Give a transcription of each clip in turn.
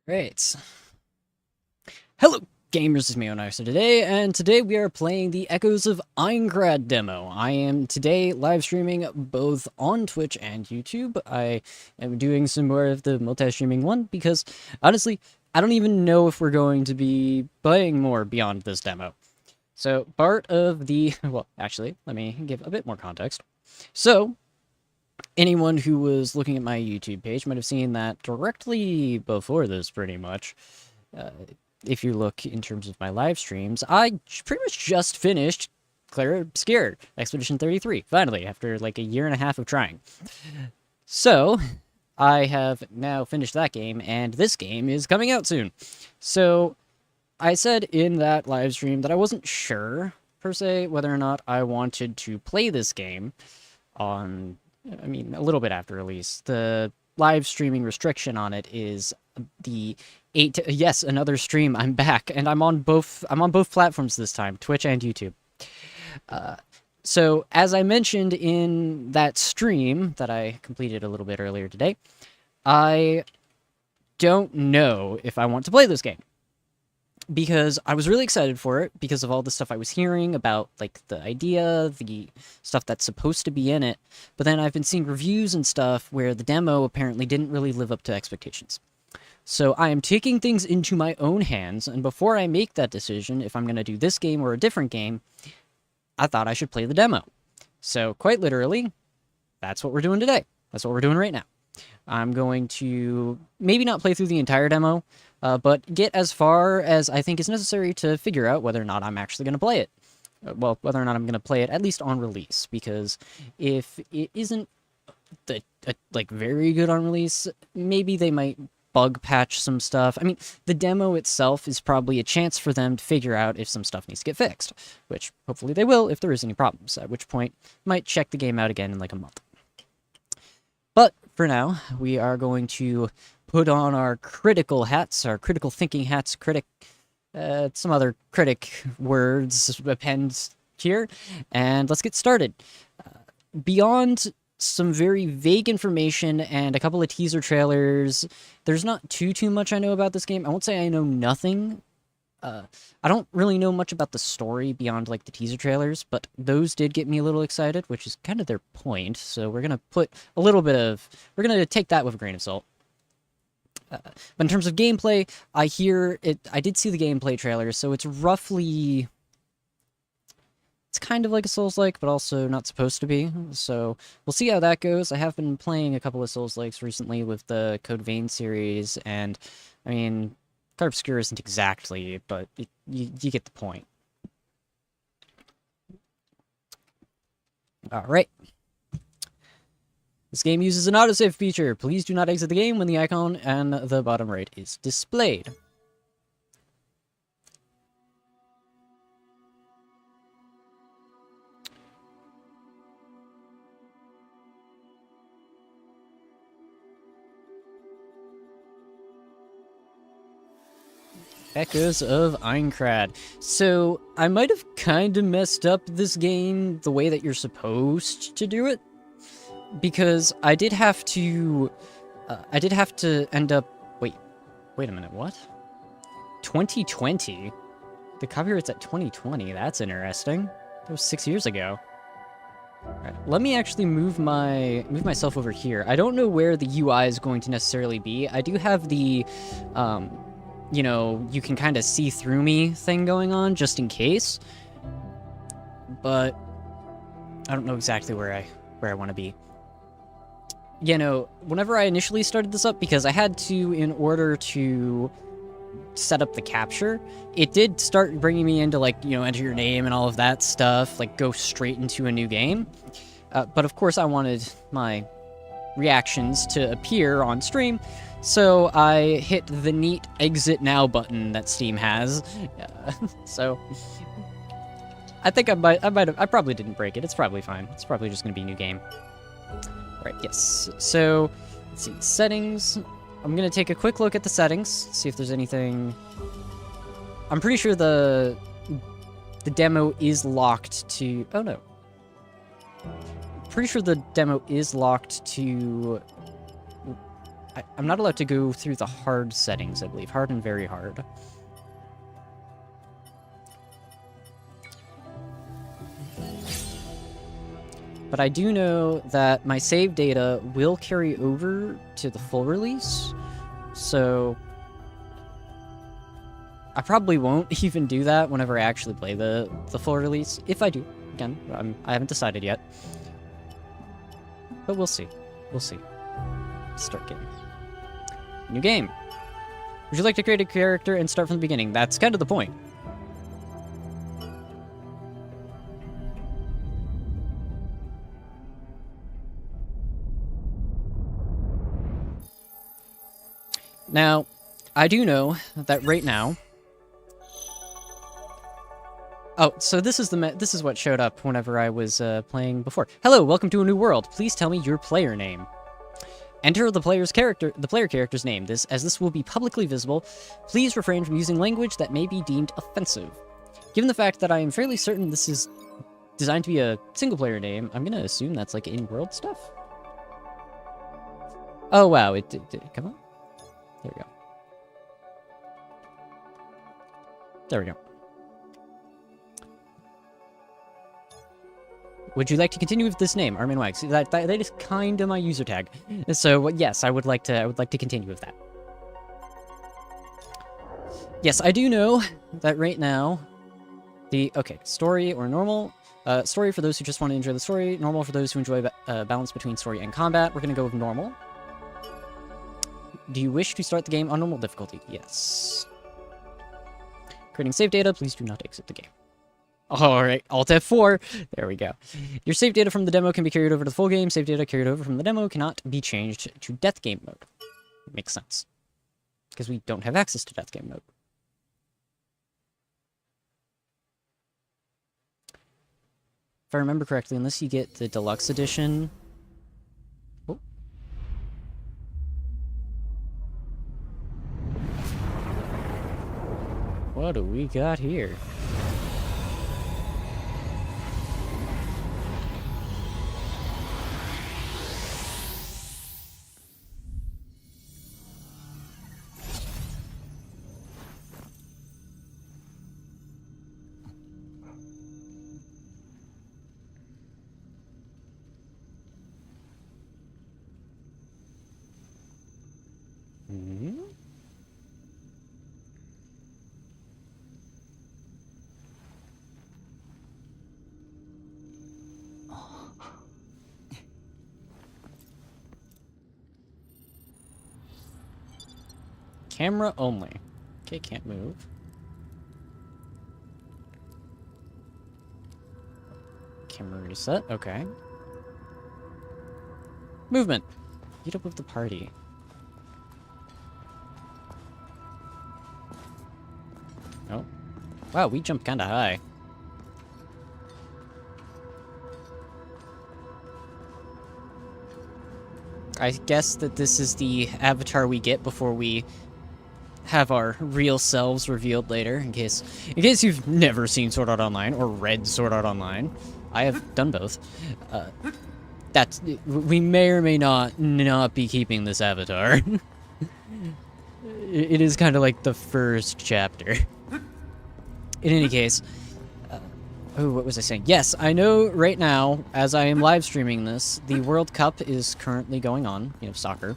Right. Hello, gamers. This is me, Onarsa today, and today we are playing the Echoes of Aincrad demo. I am today live streaming both on Twitch and YouTube. I am doing some more of the multi-streaming one because, honestly, I don't even know if we're going to be playing more beyond this demo. So, part of the... Well, actually, let me give a bit more context. So, anyone who was looking at my YouTube page might have seen that directly before this, pretty much. If you look in terms of my live streams, I pretty much just finished Claire Obscure, Expedition 33, finally, after like a year and a half of trying. So, I have now finished that game, and this game is coming out soon. So, I said in that live stream that I wasn't sure, per se, whether or not I wanted to play this game on, I mean, a little bit after release. The live streaming restriction on it is the yes, another stream. I'm back, and I'm on both platforms this time, Twitch and YouTube. So as I mentioned in that stream that I completed a little bit earlier today, I don't know if I want to play this game, because I was really excited for it because of all the stuff I was hearing about, like, the idea, the stuff that's supposed to be in it, but then I've been seeing reviews and stuff where the demo apparently didn't really live up to expectations. So I am taking things into my own hands, and before I make that decision, if I'm going to do this game or a different game, I thought I should play the demo. So quite literally, that's what we're doing today. That's what we're doing right now. I'm going to maybe not play through the entire demo, but get as far as I think is necessary to figure out whether or not I'm actually going to play it. Well, whether or not I'm going to play it, at least on release, because if it isn't like very good on release, maybe they might bug patch some stuff. I mean, the demo itself is probably a chance for them to figure out if some stuff needs to get fixed, which hopefully they will if there is any problems, at which point might check the game out again in like a month. But for now, we are going to put on our critical hats, our critical thinking hats, some other critic words append here, and let's get started. Beyond some very vague information and a couple of teaser trailers, there's not too much I know about this game. I won't say I know nothing. I don't really know much about the story beyond, like, the teaser trailers, but those did get me a little excited, which is kind of their point, so we're gonna put a little bit of... We're gonna take that with a grain of salt. But in terms of gameplay, I did see the gameplay trailer, so it's roughly... It's kind of like a Souls-like, but also not supposed to be, so we'll see how that goes. I have been playing a couple of Souls-likes recently with the Code Vein series, and, I mean, Claire Obscure isn't exactly, but you get the point. Alright. This game uses an autosave feature. Please do not exit the game when the icon on the bottom right is displayed. Echoes of Aincrad. So, I might have kind of messed up this game the way that you're supposed to do it, because I did have to end up... Wait a minute, what? 2020? The copyright's at 2020, that's interesting. That was 6 years ago. Alright, let me actually move myself over here. I don't know where the UI is going to necessarily be. I do have the, you know, you can kind of see through me thing going on, just in case. But I don't know exactly where I want to be. You know, whenever I initially started this up, because I had to, in order to set up the capture, it did start bringing me into, like, you know, enter your name and all of that stuff, like, go straight into a new game. But of course I wanted my reactions to appear on stream, so I hit the neat exit now button that Steam has. So I think I probably didn't break it. It's probably fine. It's probably just gonna be a new game. Right, yes. So let's see, settings. I'm gonna take a quick look at the settings, see if there's anything. I'm pretty sure the demo is locked to... Oh no. Pretty sure the demo is locked to I'm not allowed to go through the hard settings, I believe. Hard and very hard. But I do know that my save data will carry over to the full release, so I probably won't even do that whenever I actually play the full release. If I do, again, I haven't decided yet. But we'll see. We'll see. Start game. New game. Would you like to create a character and start from the beginning? That's kind of the point. Now, I do know that right now... Oh, so this is what showed up whenever I was playing before. Hello, welcome to a new world. Please tell me your player name. Enter the player character's name. As this will be publicly visible, please refrain from using language that may be deemed offensive. Given the fact that I am fairly certain this is designed to be a single-player name, I'm gonna assume that's like in-world stuff. Oh wow, it did. Come on. There we go. There we go. Would you like to continue with this name, Armin Wags? That is kind of my user tag. So yes, I would like to continue with that. Yes, I do know that right now, story or normal. Story for those who just want to enjoy the story. Normal for those who enjoy balance between story and combat. We're gonna go with normal. Do you wish to start the game on normal difficulty? Yes. Creating save data, please do not exit the game. Alright, Alt F4. There we go. Your save data from the demo can be carried over to the full game. Save data carried over from the demo cannot be changed to death game mode. Makes sense. Because we don't have access to death game mode. If I remember correctly, unless you get the deluxe edition... Oh. What do we got here? Camera only. Okay, can't move. Camera reset, okay. Movement. Meet up with the party. Oh. Wow, we jumped kinda high. I guess that this is the avatar we get before we have our real selves revealed later, in case you've never seen Sword Art Online or read Sword Art Online. I have done both. We may or may not be keeping this avatar. It is kind of like the first chapter. In any case, oh, what was I saying? Yes, I know right now, as I am live streaming this, the World Cup is currently going on, you know, soccer.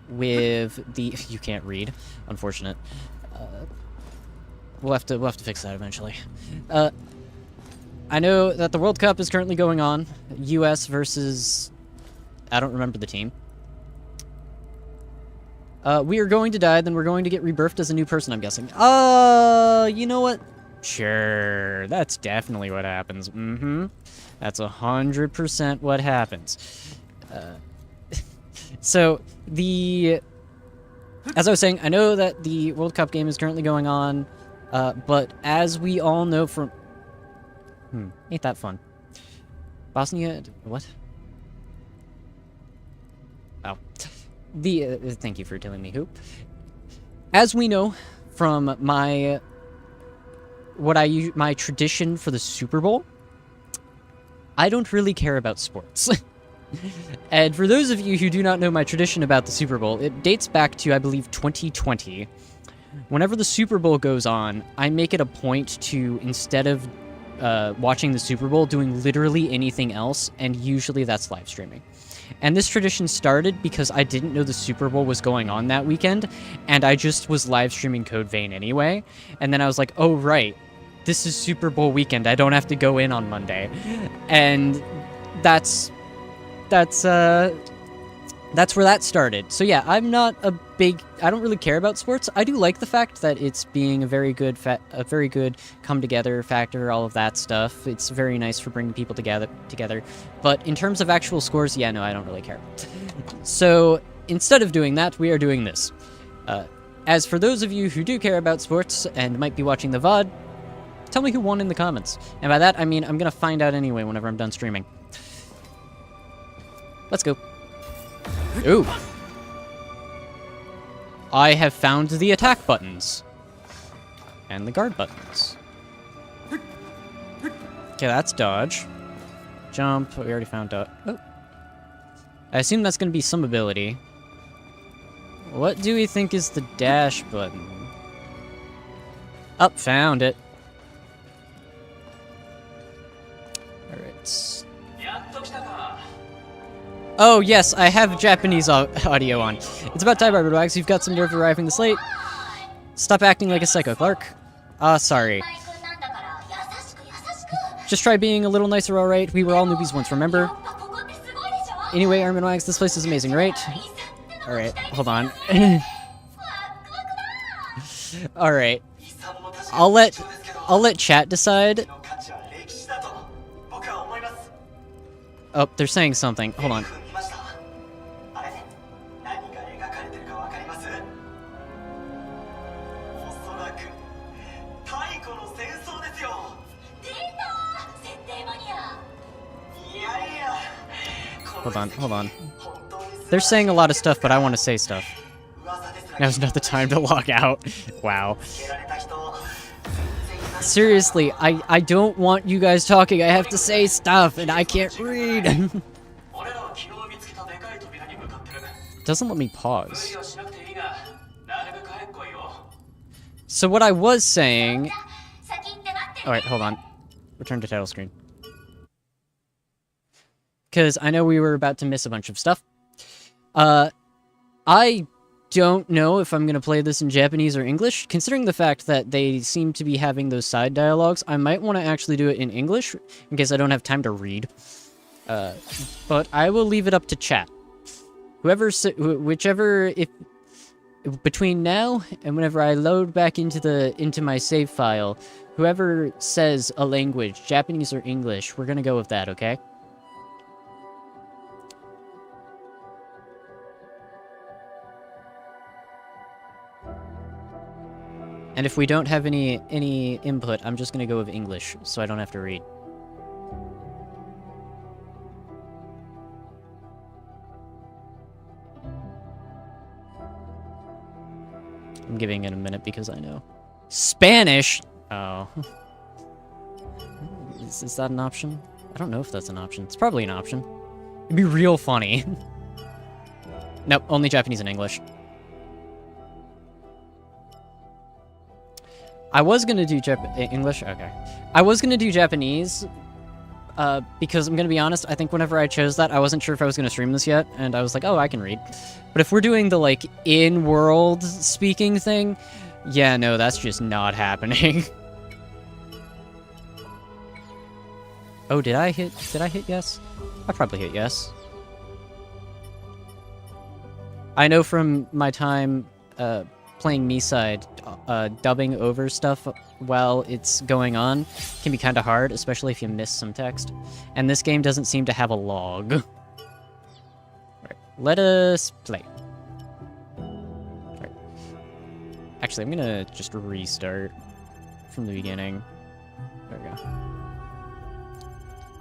With the... You can't read. Unfortunate. We'll have to fix that eventually. I know that the World Cup is currently going on. US versus... I don't remember the team. We are going to die, then we're going to get rebirthed as a new person, I'm guessing. You know what? Sure, that's definitely what happens. That's 100% what happens. So, as I was saying, I know that the World Cup game is currently going on, but as we all know from... ain't that fun. Bosnia... What? Oh. Thank you for telling me who. As we know from my tradition for the Super Bowl, I don't really care about sports. And for those of you who do not know my tradition about the Super Bowl, it dates back to, I believe, 2020. Whenever the Super Bowl goes on, I make it a point to, instead of watching the Super Bowl, doing literally anything else, and usually that's live streaming. And this tradition started because I didn't know the Super Bowl was going on that weekend, and I just was live streaming Code Vein anyway. And then I was like, oh, right, this is Super Bowl weekend. I don't have to go in on Monday. And that's where that started. So yeah, I'm not I don't really care about sports. I do like the fact that it's being a very good come together factor, all of that stuff. It's very nice for bringing people together. But in terms of actual scores, yeah, no, I don't really care. So instead of doing that, we are doing this. As for those of you who do care about sports and might be watching the VOD, tell me who won in the comments. And by that, I mean I'm gonna find out anyway whenever I'm done streaming. Let's go. Ooh. I have found the attack buttons. And the guard buttons. Okay, that's dodge. Jump. We already found dodge. Oh. I assume that's going to be some ability. What do we think is the dash button? Up, found it. Alright. Oh, yes, I have Japanese audio on. It's about time, Barbara Wags. You've got some nerve arriving this late. Stop acting like a psycho, Clark. Sorry. Just try being a little nicer, alright? We were all newbies once, remember? Anyway, Armin Wags, this place is amazing, right? Alright, hold on. Alright. I'll let chat decide. Oh, they're saying something. Hold on. Hold on. They're saying a lot of stuff, but I want to say stuff. Now's not the time to log out. Wow. Seriously, I don't want you guys talking. I have to say stuff, and I can't read. Doesn't let me pause. So what I was saying... Alright, hold on. Return to title screen. Because I know we were about to miss a bunch of stuff. I don't know if I'm going to play this in Japanese or English. Considering the fact that they seem to be having those side dialogues, I might want to actually do it in English, in case I don't have time to read. But I will leave it up to chat. Between now and whenever I load back into my save file, whoever says a language, Japanese or English, we're going to go with that, okay? And if we don't have any input, I'm just gonna go with English, so I don't have to read. I'm giving it a minute because I know. Spanish? Oh. Is that an option? I don't know if that's an option. It's probably an option. It'd be real funny. Nope, only Japanese and English. I was gonna do English? Okay. I was gonna do Japanese, because I'm gonna be honest, I think whenever I chose that, I wasn't sure if I was gonna stream this yet, and I was like, oh, I can read. But if we're doing the, like, in-world speaking thing, yeah, no, that's just not happening. Oh, did I hit yes? I probably hit yes. I know from my time, playing me-side, dubbing over stuff while it's going on can be kind of hard, especially if you miss some text. And this game doesn't seem to have a log. Right, let us play. Right. Actually, I'm gonna just restart from the beginning. There we go.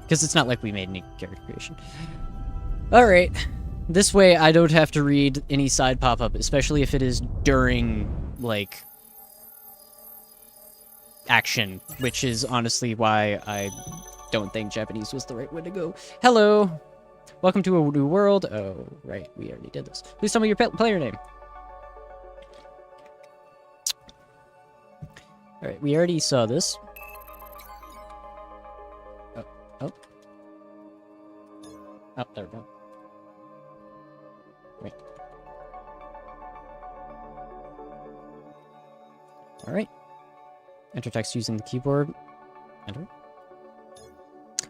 Because it's not like we made any character creation. Alright. This way, I don't have to read any side pop-up, especially if it is during, like, action, which is honestly why I don't think Japanese was the right way to go. Hello! Welcome to a new world. Oh, right. We already did this. Please tell me your player name. Alright, we already saw this. Oh, oh. Oh, there we go. Wait. Alright. Enter text using the keyboard. Enter.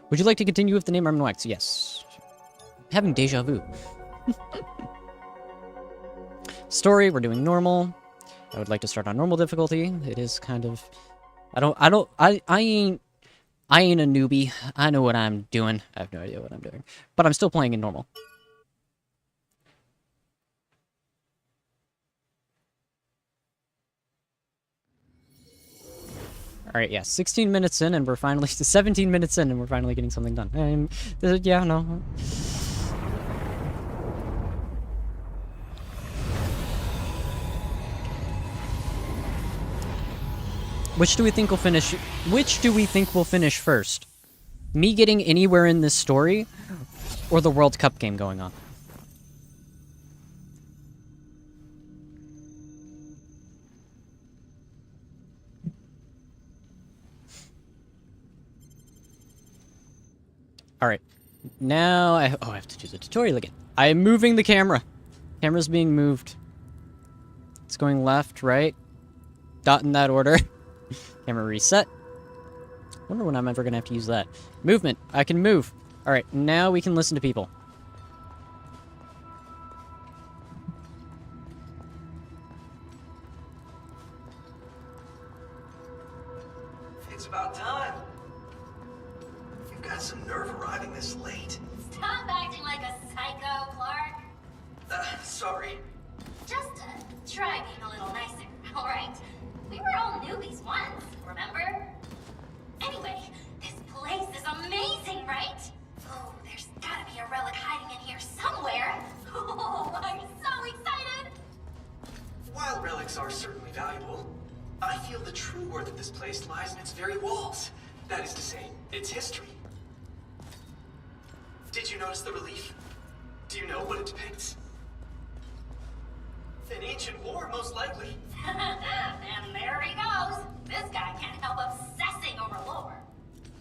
Would you like to continue with the name Armin Wax? Yes. I'm having deja vu. Story, we're doing normal. I would like to start on normal difficulty. It is kind of... I ain't a newbie. I know what I'm doing. I have no idea what I'm doing. But I'm still playing in normal. Alright, yeah, 16 minutes in and we're finally... 17 minutes in and we're finally getting something done. Yeah, no... Which do we think will finish? Which do we think will finish first? Me getting anywhere in this story, or the World Cup game going on? All right, now I have to do the tutorial again. I am moving the camera. Camera's being moved. It's going left, right, dot in that order. Camera reset. Wonder when I'm ever gonna have to use that. Movement. I can move. All right, now we can listen to people. It's about time. You've got some nerve arriving this late. Stop acting like a psycho, Clark. Sorry. Just try being a little nicer, alright? We were all newbies once, remember? Anyway, this place is amazing, right? Oh, there's gotta be a relic hiding in here somewhere. Oh, I'm so excited! While relics are certainly valuable, I feel the true worth of this place lies in its very walls. That is to say, its history. Did you notice the relief? Do you know what it depicts? An ancient war, most likely. And there he goes. This guy can't help obsessing over lore.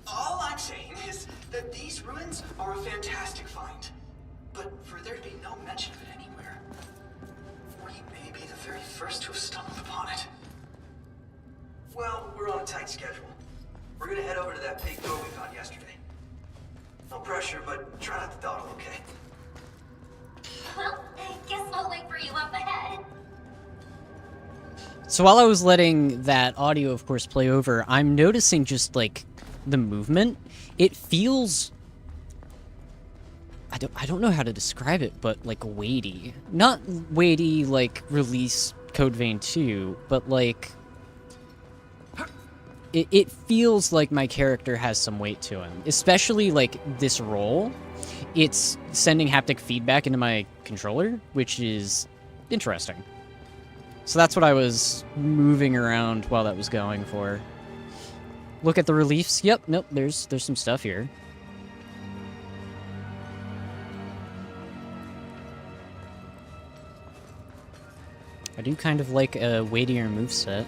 All I'm saying is that these ruins are a fantastic find. But for there to be no mention of it anywhere, we may be the very first to have stumbled upon it. Well, we're on a tight schedule. We're gonna head over to that big door we found yesterday. No pressure, but try not to dawdle, okay? Well, I guess I'll wait for you up ahead. So while I was letting that audio, of course, play over, I'm noticing just, like, the movement. It feels... I don't know how to describe it, but, like, weighty. Not weighty, like, release Code Vein 2, but, like... It feels like my character has some weight to him. Especially, like, this roll. It's sending haptic feedback into my controller, which is interesting. So that's what I was moving around while that was going for. Look at the reliefs. Yep, nope, there's some stuff here. I do kind of like a weightier moveset.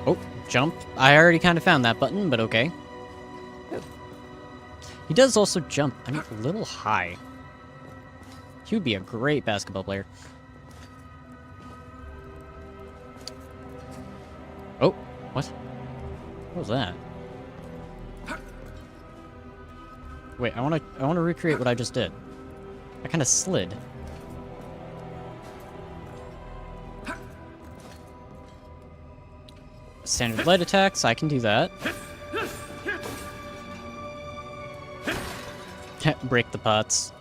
Oh, jump. I already kind of found that button, but okay. He does also jump, I mean, a little high. He would be a great basketball player. Oh, what? What was that? Wait, I want to recreate what I just did. I kind of slid. Standard light attacks, I can do that. Break the pots.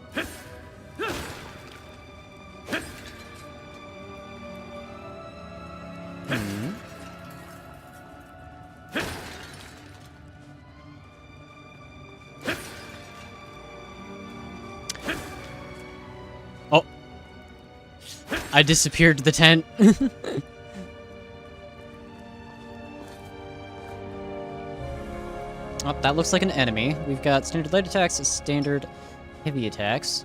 Oh. I disappeared to the tent. Oh, that looks like an enemy. We've got standard light attacks, standard heavy attacks.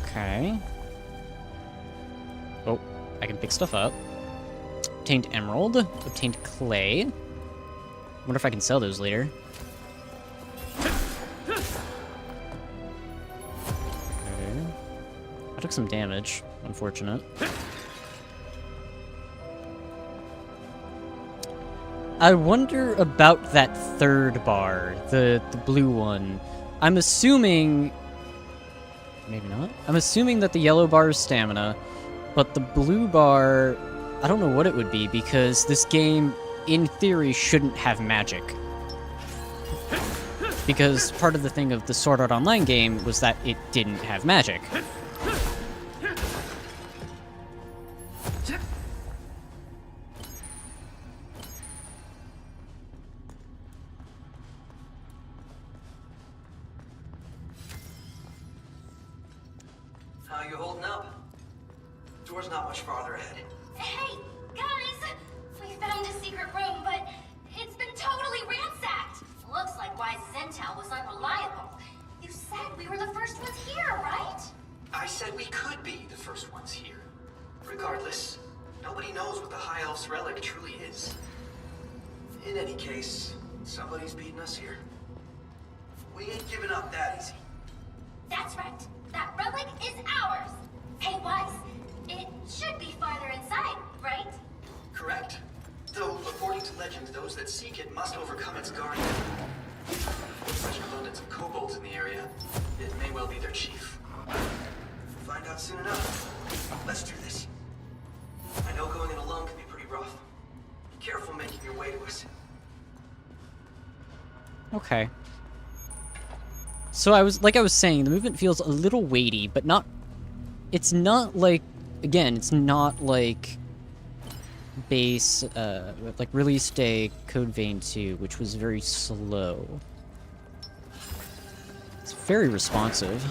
Okay. Oh, I can pick stuff up. Obtained emerald. Obtained clay. Wonder if I can sell those later. Okay. I took some damage. Unfortunate. I wonder about that third bar, the blue one. I'm assuming... Maybe not. I'm assuming that the yellow bar is stamina, but the blue bar... I don't know what it would be, because this game, in theory, shouldn't have magic. Because part of the thing of the Sword Art Online game was that it didn't have magic. How you holding up? Door's not much farther ahead. Hey, guys! We found a secret room, but it's been totally ransacked. Looks like Wise's intel was unreliable. You said we were the first ones here, right? I said we could be the first ones here. Regardless, nobody knows what the High Elf's relic truly is. In any case, somebody's beating us here. We ain't giving up that easy. That's right. That relic is ours. Hey, Wise, it should be farther inside, right? Correct. Though, according to legend, those that seek it must overcome its guardian. With such an abundance of kobolds in the area, it may well be their chief. We'll find out soon enough. Let's do this. I know going in alone can be pretty rough. Be careful making your way to us. Okay. So I was saying, the movement feels a little weighty, but not... It's not like... Again, it's not like... Base, like release day Code Vein 2, which was very slow. It's very responsive.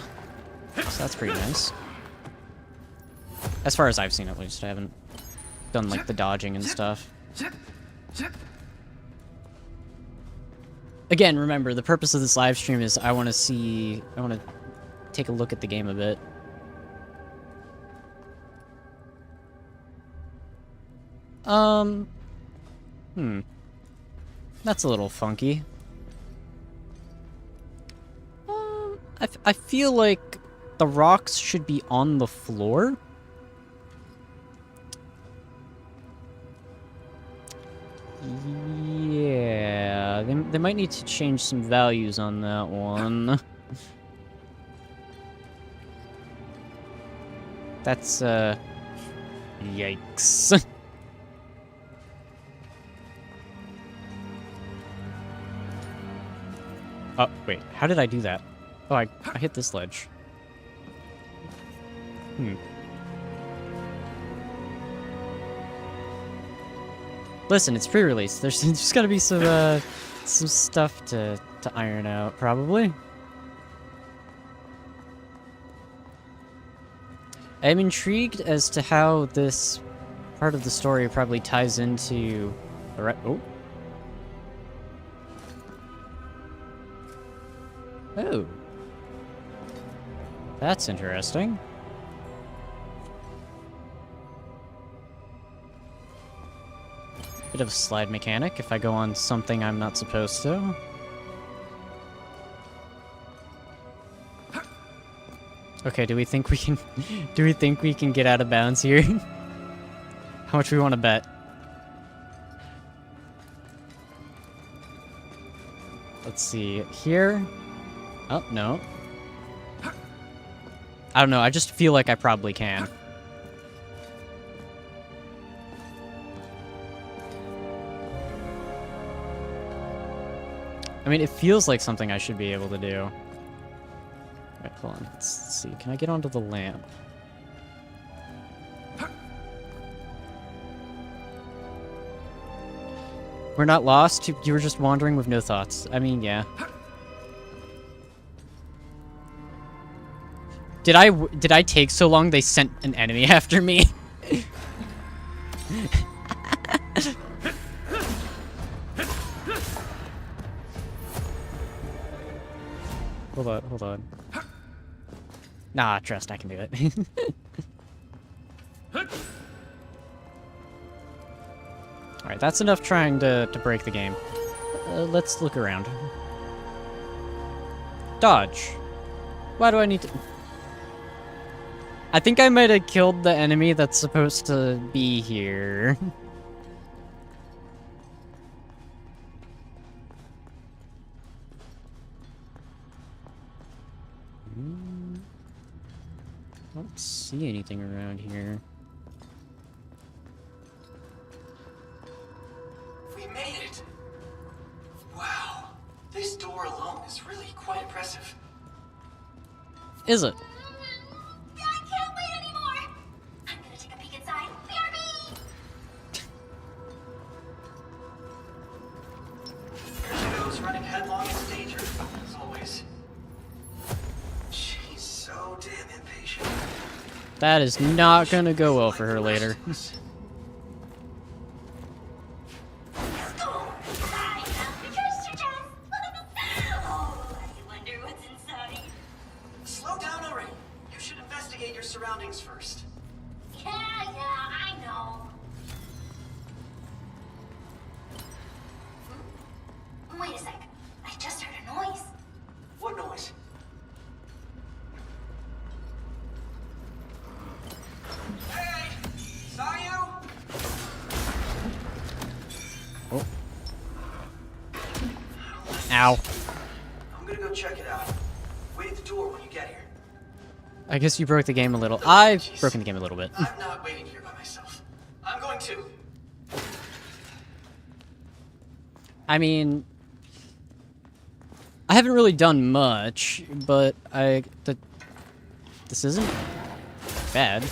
So that's pretty nice. As far as I've seen, at least. I haven't done, like, the dodging and stuff. Again, remember, the purpose of this live stream is I want to take a look at the game a bit. That's a little funky. I feel like the rocks should be on the floor. Yeah, they might need to change some values on that one. That's, yikes. Oh, wait, how did I do that? Oh, I hit this ledge. Listen, it's pre-release. There's just gotta be some stuff to iron out, probably. I'm intrigued as to how this part of the story probably ties into the oh. Oh. That's interesting. Bit of a slide mechanic if I go on something I'm not supposed to. Okay, do we think we can get out of bounds here? How much we want to bet? Let's see. Here. Oh, no. I don't know, I just feel like I probably can. I mean, it feels like something I should be able to do. Alright, hold on. Let's see. Can I get onto the lamp? We're not lost? You were just wandering with no thoughts. I mean, yeah. Did I take so long they sent an enemy after me? Hold on, hold on. Nah, trust, I can do it. Alright, that's enough trying to break the game. Let's look around. Dodge. Why do I need to... I think I might have killed the enemy that's supposed to be here. I don't see anything around here. We made it! Wow. This door alone is really quite impressive. Is it? I can't wait anymore! I'm gonna take a peek inside. BRB! Here she goes, running headlong into danger, as always. She's so damn impatient. That is not gonna go well for her later. Slow down already. You should investigate your surroundings first. Yeah, I know. Wait a sec. I just heard a noise. What noise? Hey! Saw you? Oh. Ow. I'm gonna go check it out. Wait at the door when you get here. I guess you broke the game a little. I've broken the game a little bit. I'm not waiting here by myself. I'm going to. I mean, I haven't really done much, but this isn't bad.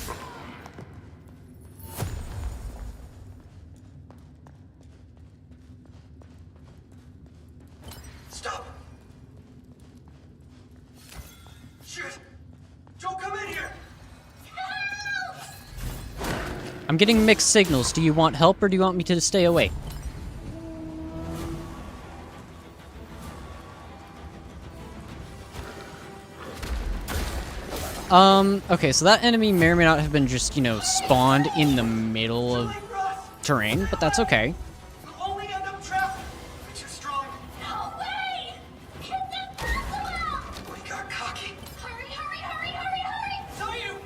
Stop. Shit! Don't come in here! I'm getting mixed signals. Do you want help or do you want me to stay away? Okay, so that enemy may or may not have been just, you know, spawned in the middle of terrain, but that's okay. We'll only end up trapped. We're too strong. No way! It's impossible! We got cocky. Hurry! Saw you!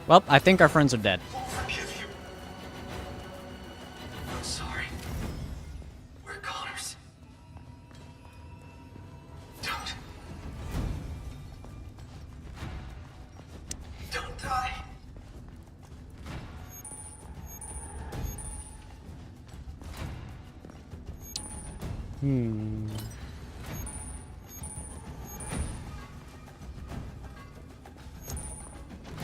Well, I think our friends are dead. Won't forgive you. I'm sorry. We're goners. Don't die.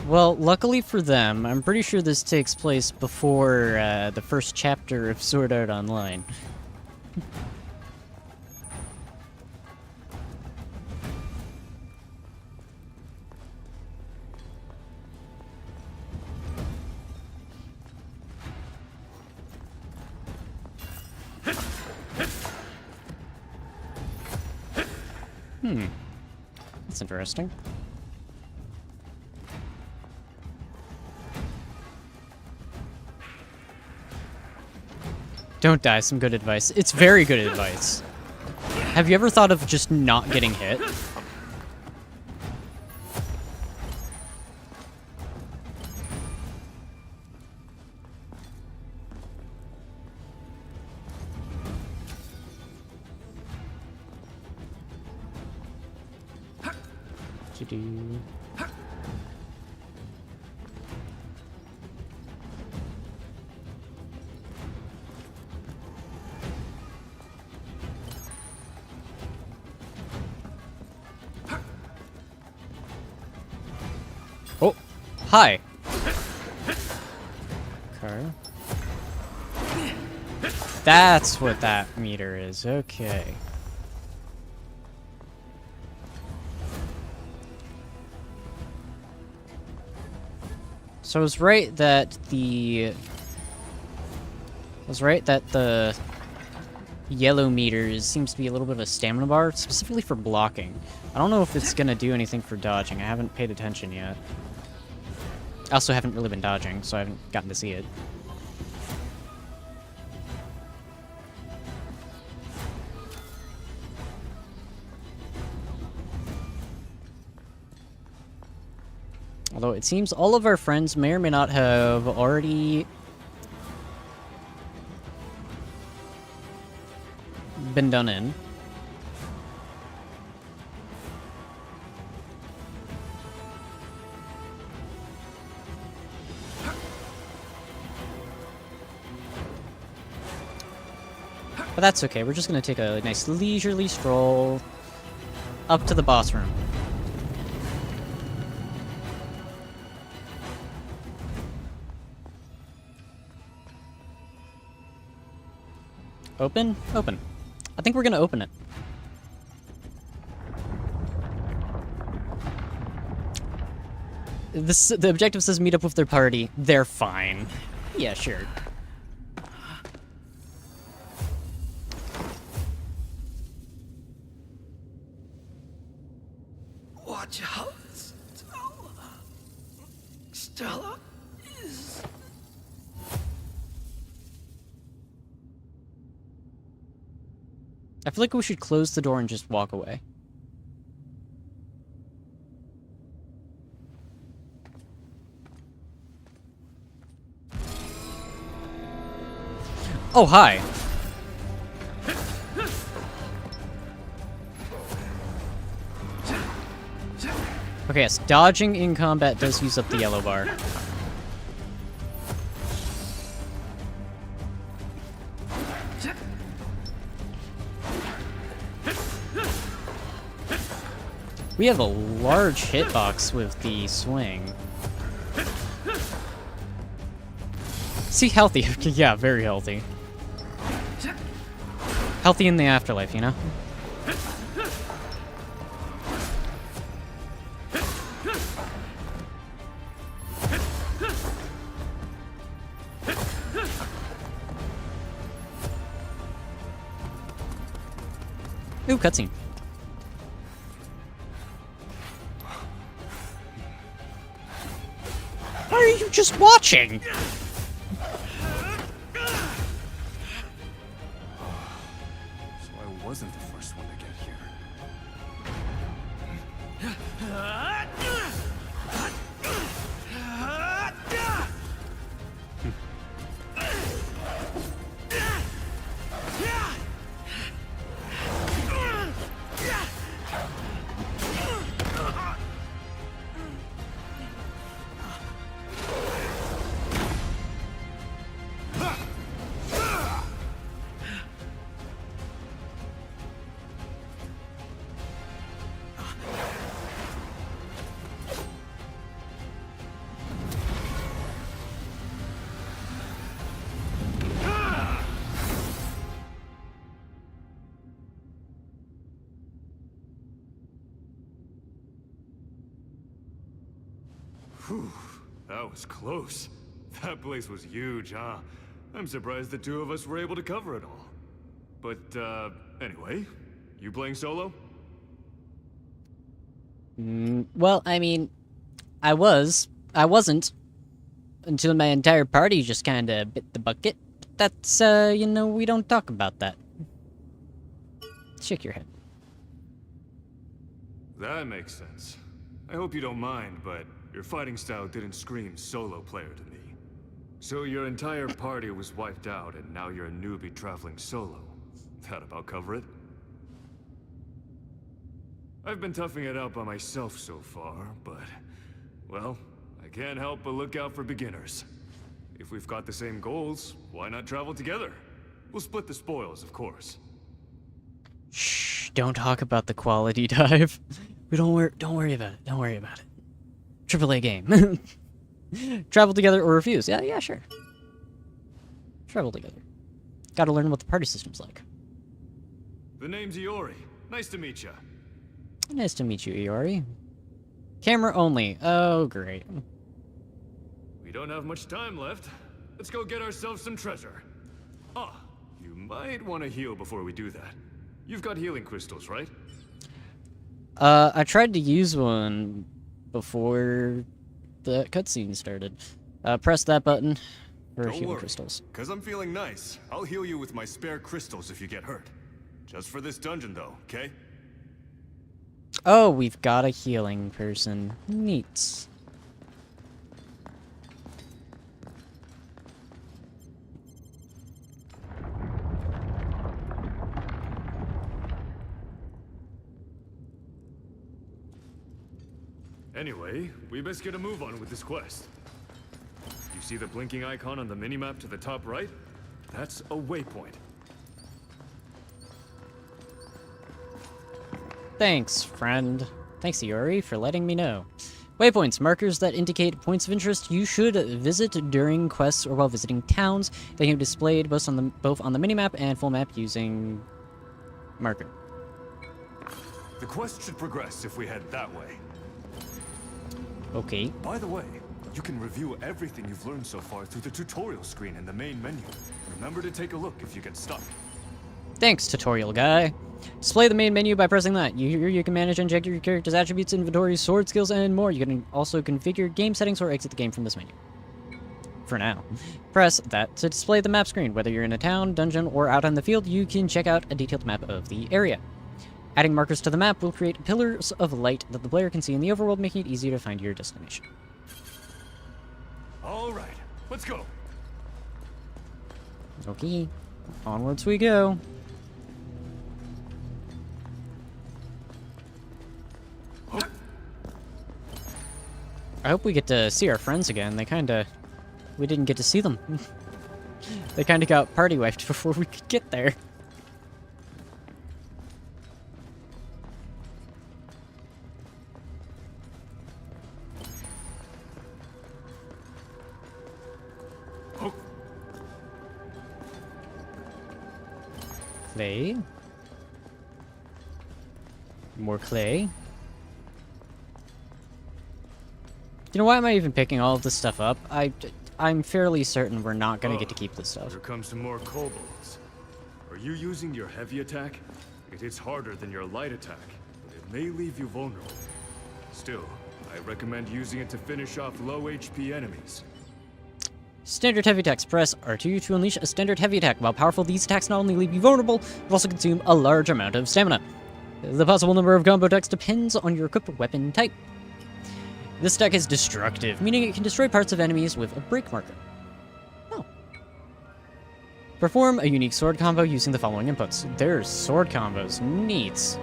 Well, luckily for them, I'm pretty sure this takes place before the first chapter of Sword Art Online. That's interesting. Don't die, some good advice. It's very good advice. Have you ever thought of just not getting hit? Do-do. Oh, hi. Okay. That's what that meter is. Okay. So I was right that the yellow meters seems to be a little bit of a stamina bar, specifically for blocking. I don't know if it's gonna do anything for dodging. I haven't paid attention yet. I also haven't really been dodging, so I haven't gotten to see it. Although it seems all of our friends may or may not have already been done in. But that's okay, we're just gonna take a nice leisurely stroll up to the boss room. Open? Open. I think we're gonna open it. The objective says meet up with their party. They're fine. Yeah, sure. Watch out, Stella. Stella is... I feel like we should close the door and just walk away. Oh, hi. Okay, yes, dodging in combat does use up the yellow bar. We have a large hitbox with the swing. See, healthy. Yeah, very healthy. Healthy in the afterlife, you know? Ooh, cutscene. Why are you just watching? So I wasn't the first one to get here. Whew, that was close. That place was huge, huh? I'm surprised the two of us were able to cover it all. But, anyway, you playing solo? Well, I mean, I wasn't, until my entire party just kinda bit the bucket. That's, you know, we don't talk about that. Shake your head. That makes sense. I hope you don't mind, but your fighting style didn't scream solo player to me. So your entire party was wiped out, and now you're a newbie traveling solo. That about cover it? I've been toughing it out by myself so far, but... well, I can't help but look out for beginners. If we've got the same goals, why not travel together? We'll split the spoils, of course. Shh, don't talk about the quality dive. We don't worry about it. Don't worry about it. AAA game. Travel together or refuse. Yeah, sure. Travel together. Gotta learn what the party system's like. The name's Iori. Nice to meet ya. Nice to meet you, Iori. Camera only. Oh, great. We don't have much time left. Let's go get ourselves some treasure. Ah, you might want to heal before we do that. You've got healing crystals, right? I tried to use one before the cutscene started. Press that button for Don't healing worry, crystals. because I'm feeling nice. I'll heal you with my spare crystals if you get hurt. Just for this dungeon, though, okay? Oh, we've got a healing person. Neat. Anyway, we best get a move on with this quest. You see the blinking icon on the minimap to the top right? That's a waypoint. Thanks, friend. Thanks, Iori, for letting me know. Waypoints, markers that indicate points of interest you should visit during quests or while visiting towns. They can be displayed both on the minimap and full map using marker. The quest should progress if we head that way. Okay. By the way, you can review everything you've learned so far through the tutorial screen in the main menu. Remember to take a look if you get stuck. Thanks, tutorial guy. Display the main menu by pressing that. You can manage and check your character's attributes, inventory, sword skills, and more. You can also configure game settings or exit the game from this menu. For now. Press that to display the map screen. Whether you're in a town, dungeon, or out on the field, you can check out a detailed map of the area. Adding markers to the map will create pillars of light that the player can see in the overworld, making it easier to find your destination. All right, let's go. Okay, onwards we go. I hope we get to see our friends again. We didn't get to see them. They kinda got party wiped before we could get there. Clay. More clay. You know, why am I even picking all of this stuff up? I'm fairly certain we're not gonna get to keep this stuff. Here comes some more kobolds. Are you using your heavy attack? It hits harder than your light attack, but it may leave you vulnerable. Still, I recommend using it to finish off low HP enemies. Standard heavy attacks. Press R2 to unleash a standard heavy attack. While powerful, these attacks not only leave you vulnerable, but also consume a large amount of stamina. The possible number of combo attacks depends on your equipped weapon type. This attack is destructive, meaning it can destroy parts of enemies with a break marker. Oh. Perform a unique sword combo using the following inputs. There's sword combos. Neat.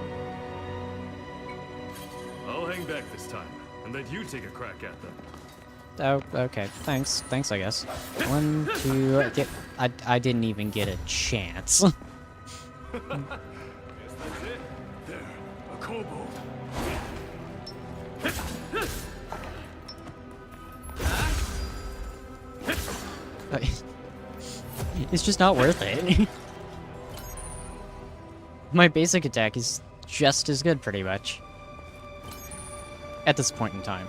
I'll hang back this time, and let you take a crack at them. Oh, okay. Thanks. Thanks, I guess. 1, 2... Yeah, I didn't even get a chance. Yes, that's it. There, a kobold. It's just not worth it. My basic attack is just as good, pretty much. At this point in time.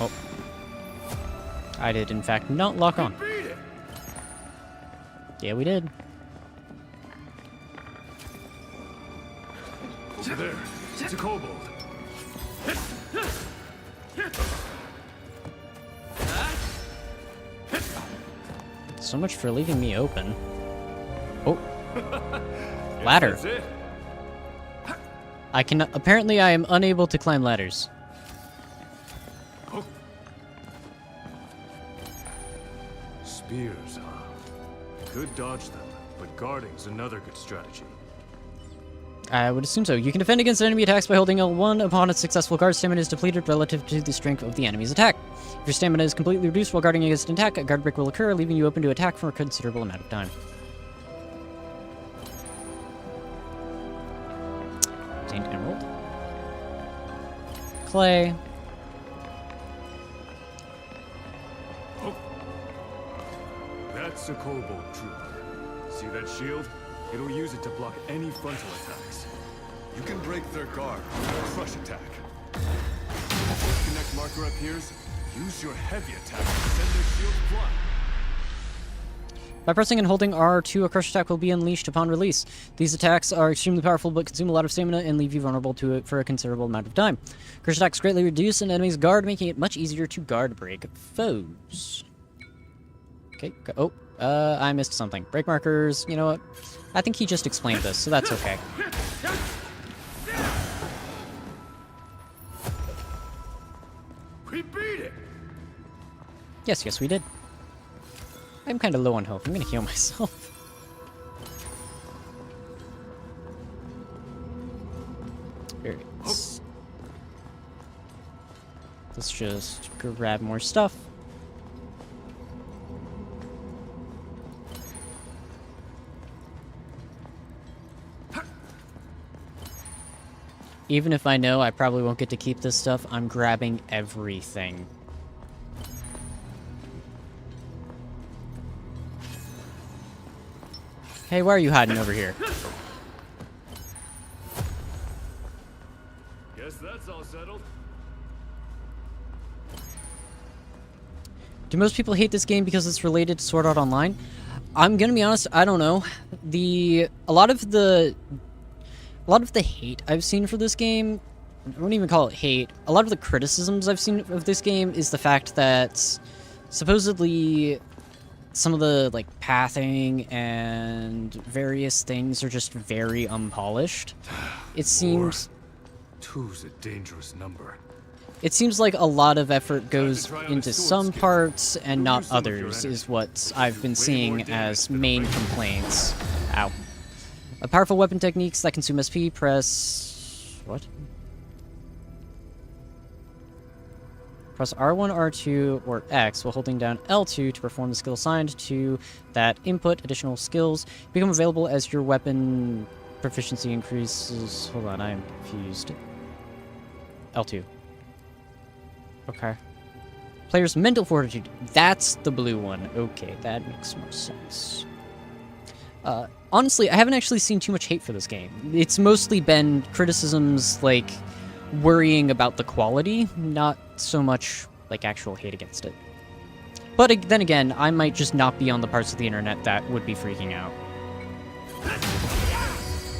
Oh. I did, in fact, not lock on. Yeah, we did. Over there, it's a kobold. So much for leaving me open. Oh. Ladder. That's it. Apparently I am unable to climb ladders. Oh. Spears, huh? Could dodge them, but guarding's another good strategy. I would assume so. You can defend against enemy attacks by holding L1 upon a successful guard. Stamina is depleted relative to the strength of the enemy's attack. If your stamina is completely reduced while guarding against an attack, a guard break will occur, leaving you open to attack for a considerable amount of time. Obtained emerald. Clay. Oh. That's a kobold trooper. See that shield? It'll use it to block any frontal attacks. You can break their guard with a crush attack. Disconnect marker appears. Use your heavy attack to send their shield flying. By pressing and holding R2, a crush attack will be unleashed upon release. These attacks are extremely powerful but consume a lot of stamina and leave you vulnerable to it for a considerable amount of time. Crush attacks greatly reduce an enemy's guard, making it much easier to guard break foes. Okay, I missed something. Break markers, you know what? I think he just explained this, so that's okay. We beat it! Yes, we did. I'm kind of low on health. I'm gonna heal myself. Alright. Let's just grab more stuff. Even if I know I probably won't get to keep this stuff, I'm grabbing everything. Hey, why are you hiding over here? Guess that's all settled. Do most people hate this game because it's related to Sword Art Online? I'm gonna be honest, I don't know. A lot of the hate I've seen for this game, I wouldn't even call it hate. A lot of the criticisms I've seen of this game is the fact that supposedly some of the like pathing and various things are just very unpolished. It seems Two's a dangerous number. It seems like a lot of effort goes into some parts and not others, is what I've been seeing as main complaints. Ow. Powerful weapon techniques that consume SP, press... what? Press R1, R2, or X while holding down L2 to perform the skill assigned to that input. Additional skills become available as your weapon proficiency increases. Hold on, I am confused. L2. Okay. Player's mental fortitude. That's the blue one. Okay, that makes more sense. Honestly, I haven't actually seen too much hate for this game. It's mostly been criticisms, like, worrying about the quality, not so much, like, actual hate against it. But then again, I might just not be on the parts of the internet that would be freaking out.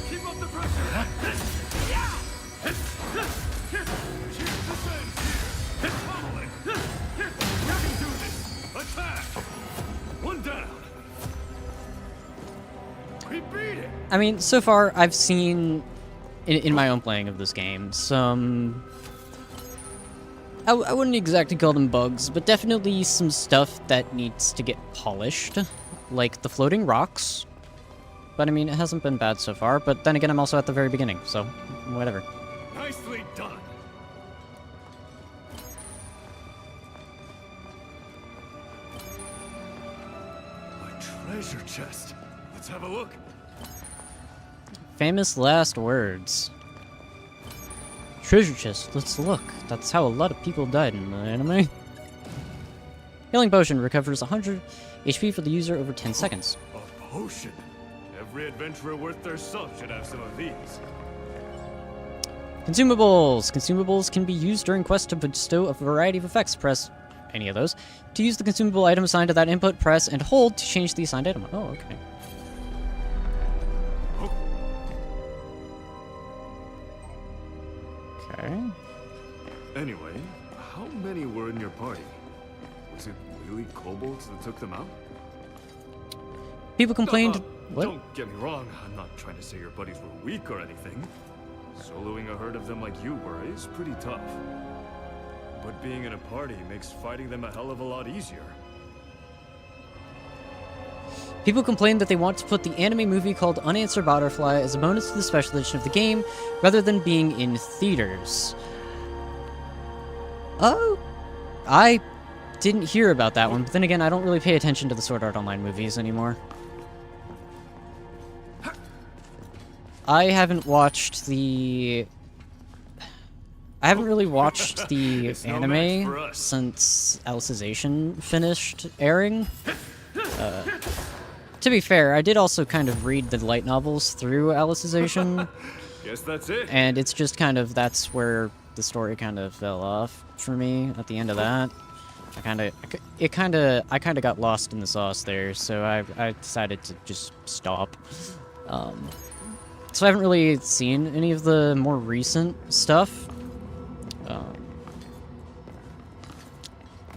Keep up the pressure! Attack! One down! We beat it! I mean, so far, I've seen, in my own playing of this game, some... I wouldn't exactly call them bugs, but definitely some stuff that needs to get polished. Like the floating rocks. But I mean, it hasn't been bad so far, but then again, I'm also at the very beginning, so whatever. Nicely done! A treasure chest. Let's have a look. Famous last words. Treasure chest, let's look. That's how a lot of people died in the anime. Healing potion recovers 100 HP for the user over 10 seconds. A potion. Every adventurer worth their salt should have some of these. Consumables. Consumables can be used during quests to bestow a variety of effects. Press any of those. To use the consumable item assigned to that input, press and hold to change the assigned item. Oh, okay. Okay. Anyway, how many were in your party? Was it really kobolds that took them out? People complained... what? Don't get me wrong, I'm not trying to say your buddies were weak or anything. Soloing a herd of them like you were is pretty tough. But being in a party makes fighting them a hell of a lot easier. People complained that they want to put the anime movie called Unanswered Butterfly as a bonus to the special edition of the game, rather than being in theaters. Oh, I didn't hear about that one, but then again, I don't really pay attention to the Sword Art Online movies anymore. I haven't watched the... I haven't really watched the anime since Alicization finished airing. To be fair, I did also kind of read the light novels through Alicization. Guess that's it. And it's just kind of, that's where the story kind of fell off for me at the end of that. I kind of got lost in the sauce there, so I decided to just stop. So I haven't really seen any of the more recent stuff.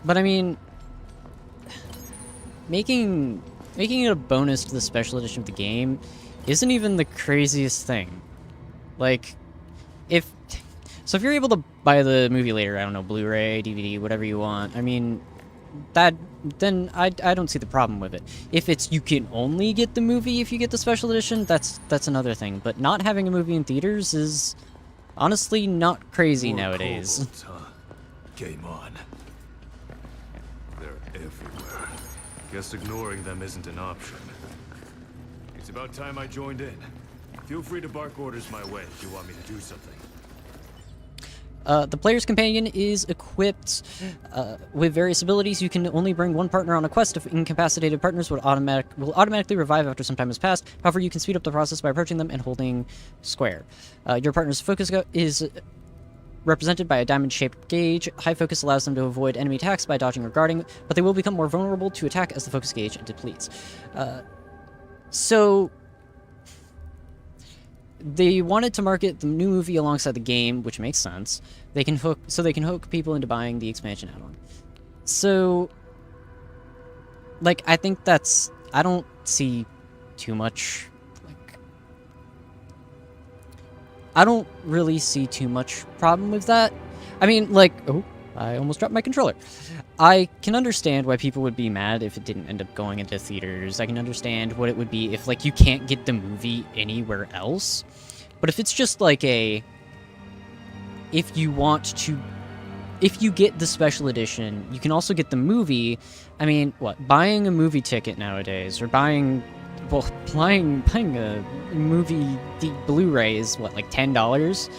But I mean, making it a bonus to the special edition of the game isn't even the craziest thing. Like, if you're able to buy the movie later, I don't know, Blu-ray, DVD, whatever you want, I mean, then I don't see the problem with it. If it's you can only get the movie if you get the special edition, that's another thing. But not having a movie in theaters is honestly not crazy More nowadays. kobolds, huh? Game on. They're everywhere. Guess ignoring them isn't an option. It's about time I joined in. Feel free to bark orders my way if you want me to do something. The player's companion is equipped with various abilities. You can only bring one partner on a quest. If incapacitated partners will automatically revive after some time has passed. However, you can speed up the process by approaching them and holding square. Your partner's focus is represented by a diamond-shaped gauge. High focus allows them to avoid enemy attacks by dodging or guarding, but they will become more vulnerable to attack as the focus gauge depletes. So they wanted to market the new movie alongside the game, which makes sense. They can hook people into buying the expansion add-on. So, like, I think I don't see too much, like, I don't really see too much problem with that. I mean, like, oh, I almost dropped my controller. I can understand why people would be mad if it didn't end up going into theaters. I can understand what it would be if, like, you can't get the movie anywhere else. But if it's just like if you get the special edition, you can also get the movie. I mean, what, buying a movie ticket nowadays, or buying a movie Blu-ray is, what, like $10?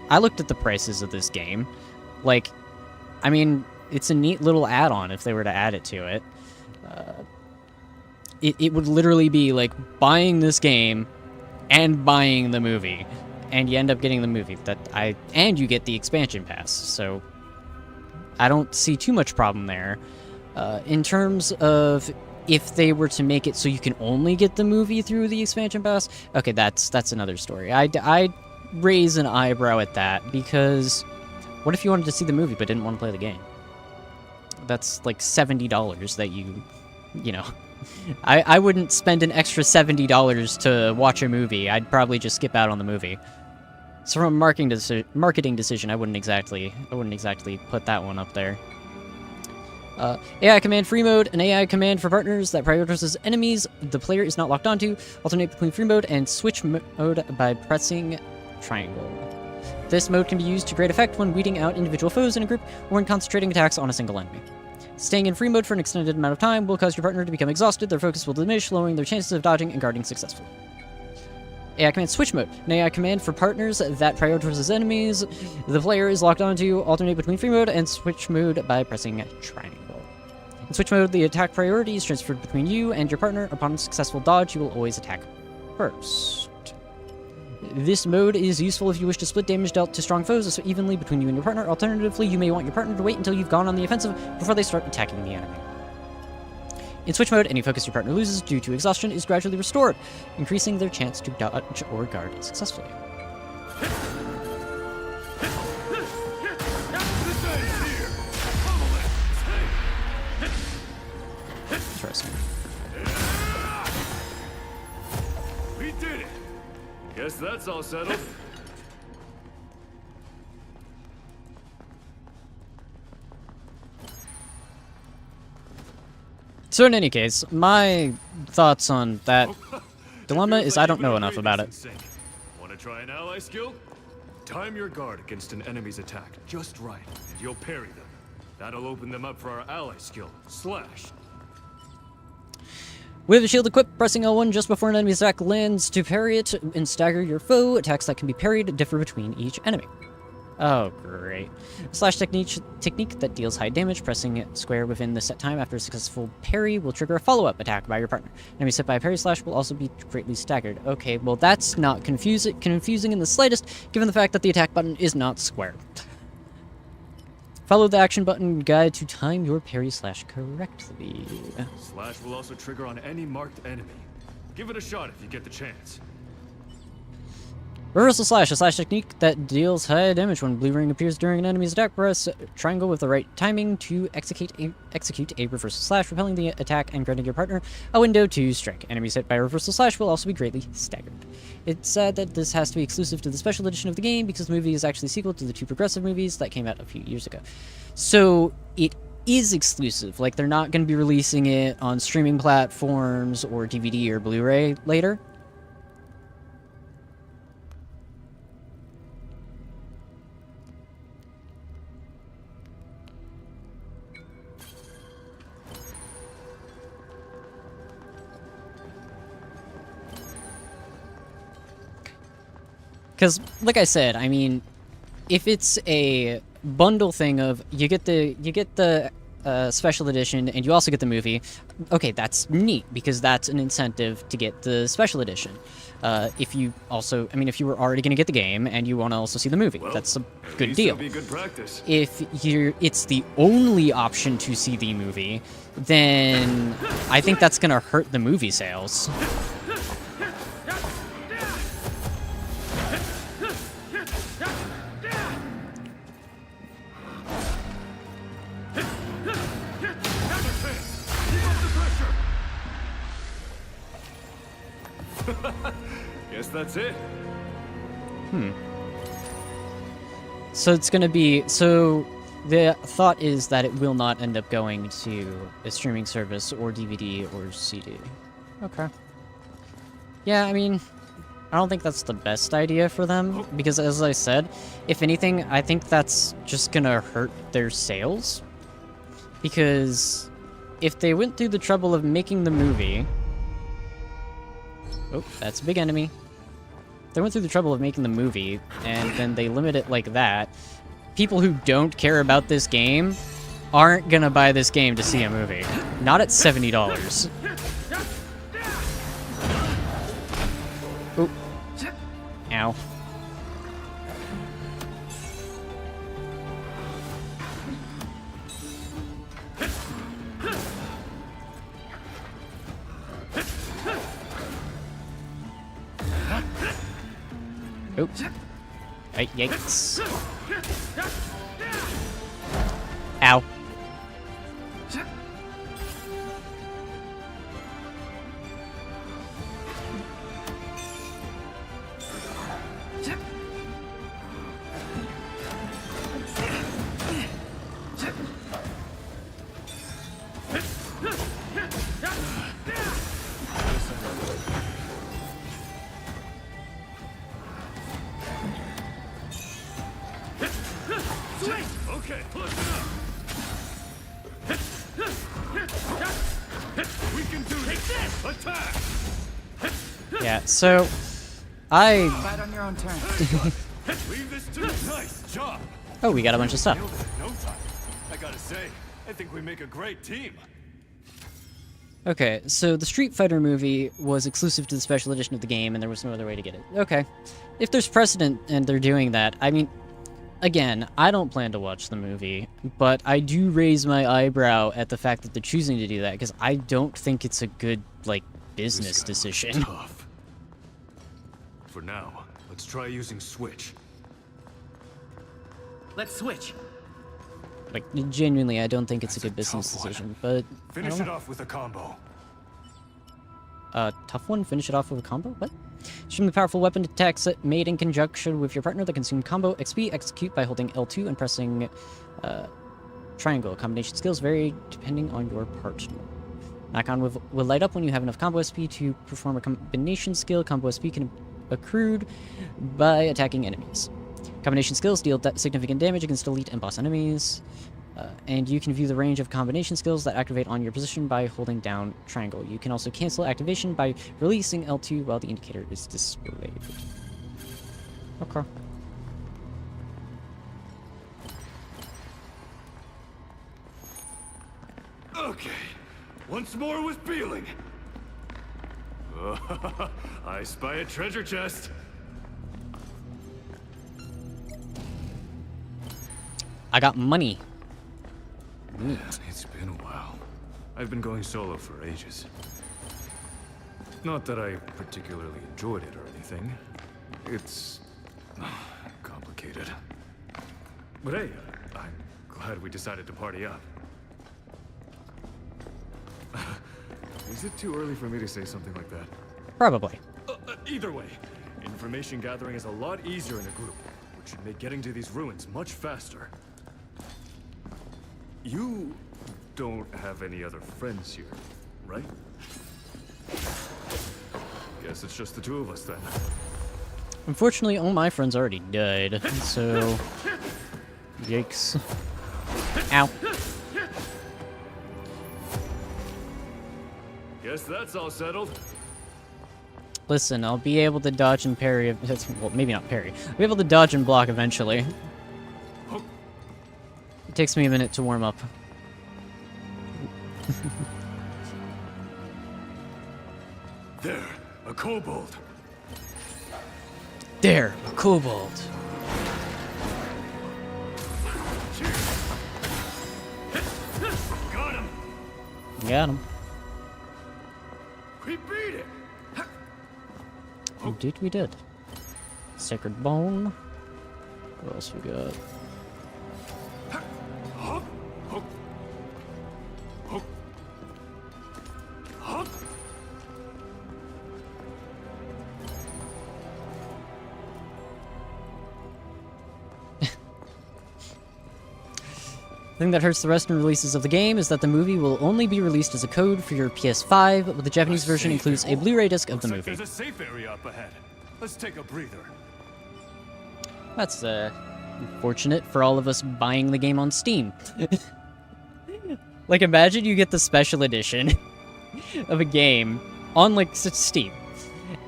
I looked at the prices of this game. Like, I mean, it's a neat little add-on if they were to add it to it. It would literally be like buying this game and buying the movie, and you end up getting the movie and you get the expansion pass. So I don't see too much problem there. In terms of if they were to make it so you can only get the movie through the expansion pass, okay, that's another story. I raise an eyebrow at that, because what if you wanted to see the movie but didn't want to play the game? That's like $70 that you know. I wouldn't spend an extra $70 to watch a movie. I'd probably just skip out on the movie. So from a marketing decision, I wouldn't exactly put that one up there. AI command free mode, an AI command for partners that prioritizes enemies the player is not locked onto. Alternate between free mode and switch mode by pressing triangle. This mode can be used to great effect when weeding out individual foes in a group or when concentrating attacks on a single enemy. Staying in free mode for an extended amount of time will cause your partner to become exhausted, their focus will diminish, lowering their chances of dodging and guarding successfully. AI command switch mode, an AI command for partners that prioritizes enemies the player is locked onto. Alternate between free mode and switch mode by pressing triangle. In switch mode, the attack priority is transferred between you and your partner. Upon successful dodge, you will always attack first. This mode is useful if you wish to split damage dealt to strong foes evenly between you and your partner. Alternatively, you may want your partner to wait until you've gone on the offensive before they start attacking the enemy. In switch mode, any focus your partner loses due to exhaustion is gradually restored, increasing their chance to dodge or guard successfully. Interesting. We did it! Guess that's all settled. So in any case, my thoughts on that dilemma is I don't know enough about it. Want to try an ally skill? Time your guard against an enemy's attack just right, and you'll parry them. That'll open them up for our ally skill, Slash. With a shield equipped, pressing L1 just before an enemy's attack lands to parry it and stagger your foe. Attacks that can be parried differ between each enemy. Oh, great. A slash technique that deals high damage. Pressing square within the set time after a successful parry will trigger a follow-up attack by your partner. Enemies hit by a parry slash will also be greatly staggered. Okay, well that's not confusing in the slightest, given the fact that the attack button is not square. Follow the action button guide to time your parry slash correctly. Slash will also trigger on any marked enemy. Give it a shot if you get the chance. Reversal slash, a slash technique that deals high damage when blue ring appears during an enemy's attack. Press triangle with the right timing to execute a reversal slash, repelling the attack and granting your partner a window to strike. Enemies hit by a reversal slash will also be greatly staggered. It's sad that this has to be exclusive to the special edition of the game because the movie is actually a sequel to the 2 progressive movies that came out a few years ago. So it is exclusive. Like, they're not going to be releasing it on streaming platforms or DVD or Blu-ray later. Because, like I said, I mean, if it's a bundle thing of you get the special edition and you also get the movie, okay, that's neat because that's an incentive to get the special edition. If you also, I mean, if you were already going to get the game and you want to also see the movie, Well, that's a good deal. Be good practice. If it's the only option to see the movie, then I think that's going to hurt the movie sales. Guess that's it. So it's gonna be, so the thought is that it will not end up going to a streaming service or DVD or CD. Okay. Yeah, I mean, I don't think that's the best idea for them, because as I said, if anything, I think that's just gonna hurt their sales. Because if they went through the trouble of making the movie... Oh, that's a big enemy. They went through the trouble of making the movie, and then they limit it like that. People who don't care about this game aren't gonna buy this game to see a movie. Not at $70. Oop. Ow. Oops. Right, yikes. Ow. Okay, push it up. We can do this. Attack. Yeah, so I Fight on your own terms. Leave this to nice job. oh, we got a bunch of stuff. Nailed it in no time. I gotta say, I think we make a great team. Okay, so the Street Fighter movie was exclusive to the special edition of the game, and there was no other way to get it. Okay. If there's precedent and they're doing that, I mean, again, I don't plan to watch the movie, but I do raise my eyebrow at the fact that they're choosing to do that, because I don't think it's a good, like, business decision. Tough. For now, let's try using Switch. Let's switch. Like, genuinely, I don't think it's a That's good business tough one. decision, but I Finish don't it know. off with a combo. Tough one? Finish it off with a combo? What? Extremely powerful weapon attacks made in conjunction with your partner that consume combo XP. Execute by holding L2 and pressing triangle. Combination skills vary depending on your partner. Knock-on will light up when you have enough combo SP to perform a combination skill. Combo SP can accrued by attacking enemies. Combination skills deal significant damage against elite and boss enemies. And you can view the range of combination skills that activate on your position by holding down triangle. You can also cancel activation by releasing L2 while the indicator is displayed. Okay. Okay, once more with feeling. I spy a treasure chest. I got money. Man, it's been a while. I've been going solo for ages. Not that I particularly enjoyed it or anything. It's complicated. But hey, I'm glad we decided to party up. Is it too early for me to say something like that? Probably. Either way, information gathering is a lot easier in a group, which should make getting to these ruins much faster. You don't have any other friends here, right? Guess it's just the two of us then. Unfortunately, all my friends already died, so... Yikes. Ow. Guess that's all settled. Listen, I'll be able to dodge and parry... Well, maybe not parry. I'll be able to dodge and block eventually. It takes me a minute to warm up. There, a kobold. There, a kobold. Got him. Got him. We beat it. Indeed we did. Sacred Bone. What else we got? The thing that hurts the Western releases of the game is that the movie will only be released as a code for your PS5, but the Japanese version includes a Blu-ray disc of the movie. There's a safe area up ahead. Let's take a breather. That's, unfortunate for all of us buying the game on Steam. Like, imagine you get the special edition of a game on, like, Steam,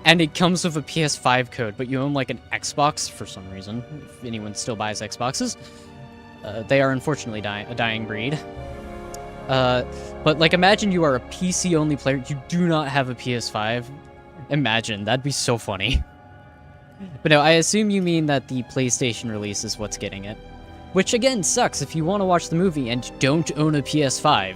and it comes with a PS5 code, but you own, like, an Xbox for some reason, if anyone still buys Xboxes. They are unfortunately a dying breed. But, like, imagine you are a PC-only player, you do not have a PS5. Imagine, that'd be so funny. But no, I assume you mean that the PlayStation release is what's getting it. Which, again, sucks if you want to watch the movie and don't own a PS5.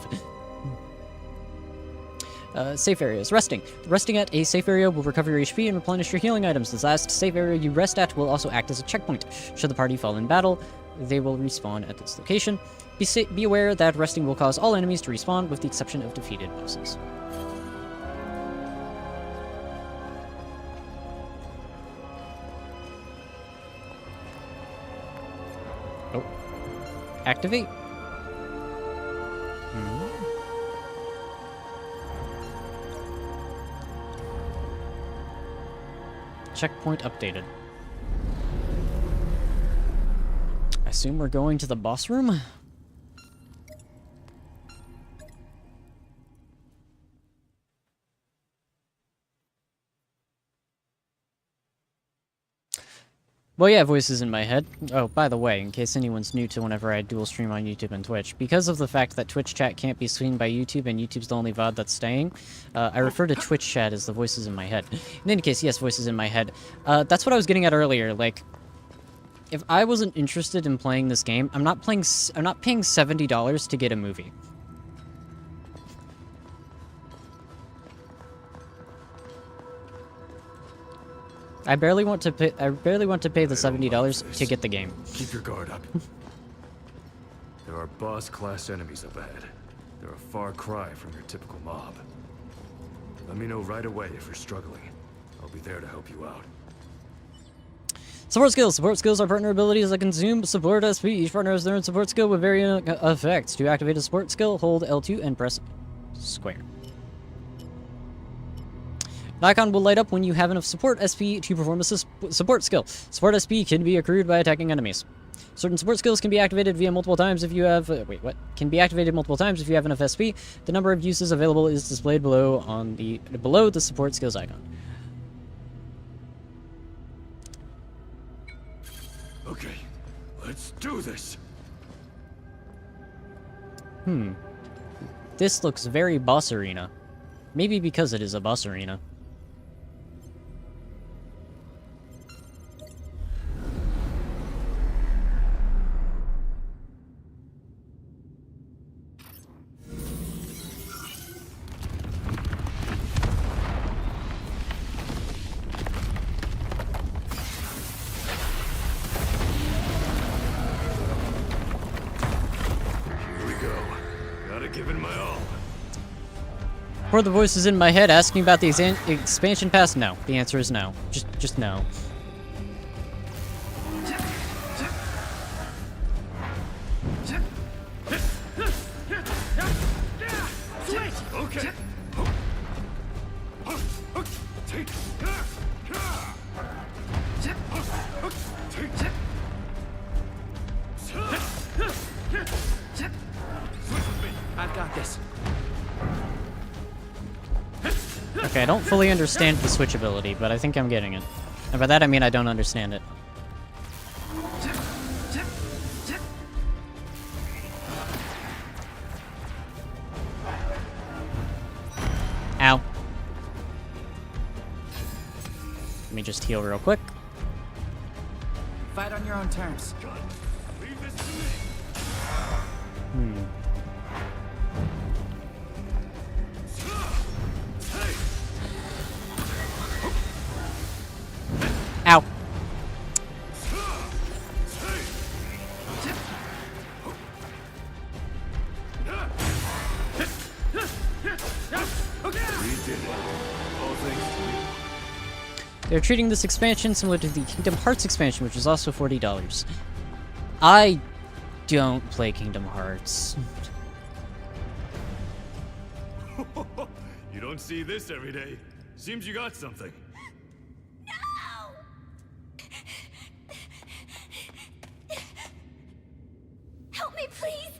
Safe areas. Resting. Resting at a safe area will recover your HP and replenish your healing items. This last safe area you rest at will also act as a checkpoint. Should the party fall in battle, they will respawn at this location. Be aware that resting will cause all enemies to respawn, with the exception of defeated bosses. Oh. Activate. Checkpoint updated. I assume we're going to the boss room? Well, yeah, voices in my head. Oh, by the way, in case anyone's new to whenever I dual stream on YouTube and Twitch, because of the fact that Twitch chat can't be seen by YouTube and YouTube's the only VOD that's staying, I refer to Twitch chat as the voices in my head. In any case, yes, voices in my head. That's what I was getting at earlier. Like, if I wasn't interested in playing this game, I'm not paying $70 to get a movie. I barely want to pay the $70 to get the game. Keep your guard up. There are boss-class enemies up ahead. They're a far cry from your typical mob. Let me know right away if you're struggling. I'll be there to help you out. Support skills. Support skills are partner abilities that consume support SP. Each partner has their own support skill with varying effects. To activate a support skill, hold L2 and press square. An icon will light up when you have enough support SP to perform a support skill. Support SP can be accrued by attacking enemies. Certain support skills can be activated via multiple times if you have... wait, what? Can be activated multiple times if you have enough SP. The number of uses available is displayed below the support skills icon. Okay, let's do this. This looks very boss arena. Maybe because it is a boss arena. Or the voices in my head asking about the expansion pass? No. The answer is no. Just no. Okay. I've got this. Okay, I don't fully understand the switch ability, but I think I'm getting it. And by that I mean I don't understand it. Ow. Let me just heal real quick. Fight on your own terms. Leave this to me. Ow. They're treating this expansion similar to the Kingdom Hearts expansion, which is also $40. I don't play Kingdom Hearts. You don't see this every day. Seems you got something. No! Help me, please!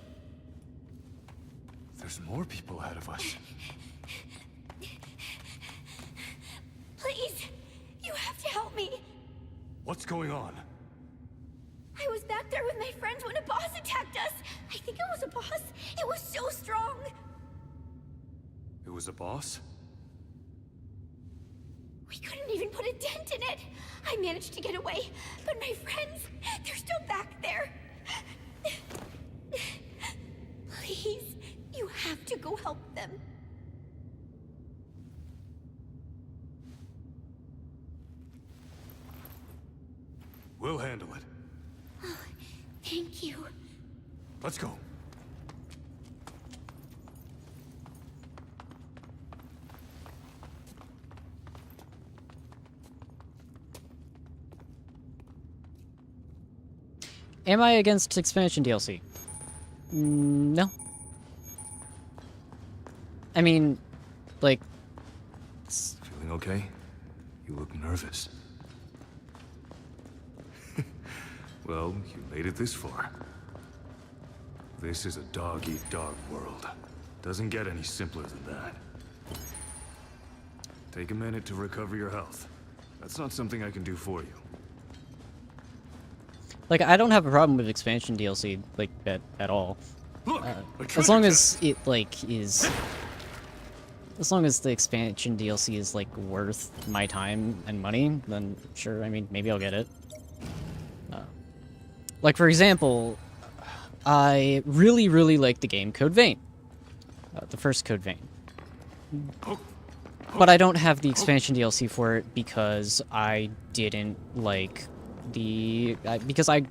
There's more people ahead of us. Please! You have to help me! What's going on? I was back there with my friends when a boss attacked us! I think it was a boss. It was so strong! It was a boss? We couldn't even put a dent in it! I managed to get away, but my friends, they're still back there! Please, you have to go help them. We'll handle it. Oh, thank you. Let's go. Am I against expansion DLC? No. I mean, like... Feeling okay? You look nervous. Well, you made it this far. This is a dog-eat-dog world. Doesn't get any simpler than that. Take a minute to recover your health. That's not something I can do for you. Like, I don't have a problem with expansion DLC, like, at all. Look, As long as it, like, is... As long as the expansion DLC is, like, worth my time and money, then sure, I mean, maybe I'll get it. Like, for example, I really, really like the game Code Vein. The first Code Vein. But I don't have the expansion DLC for it because I didn't like the... because I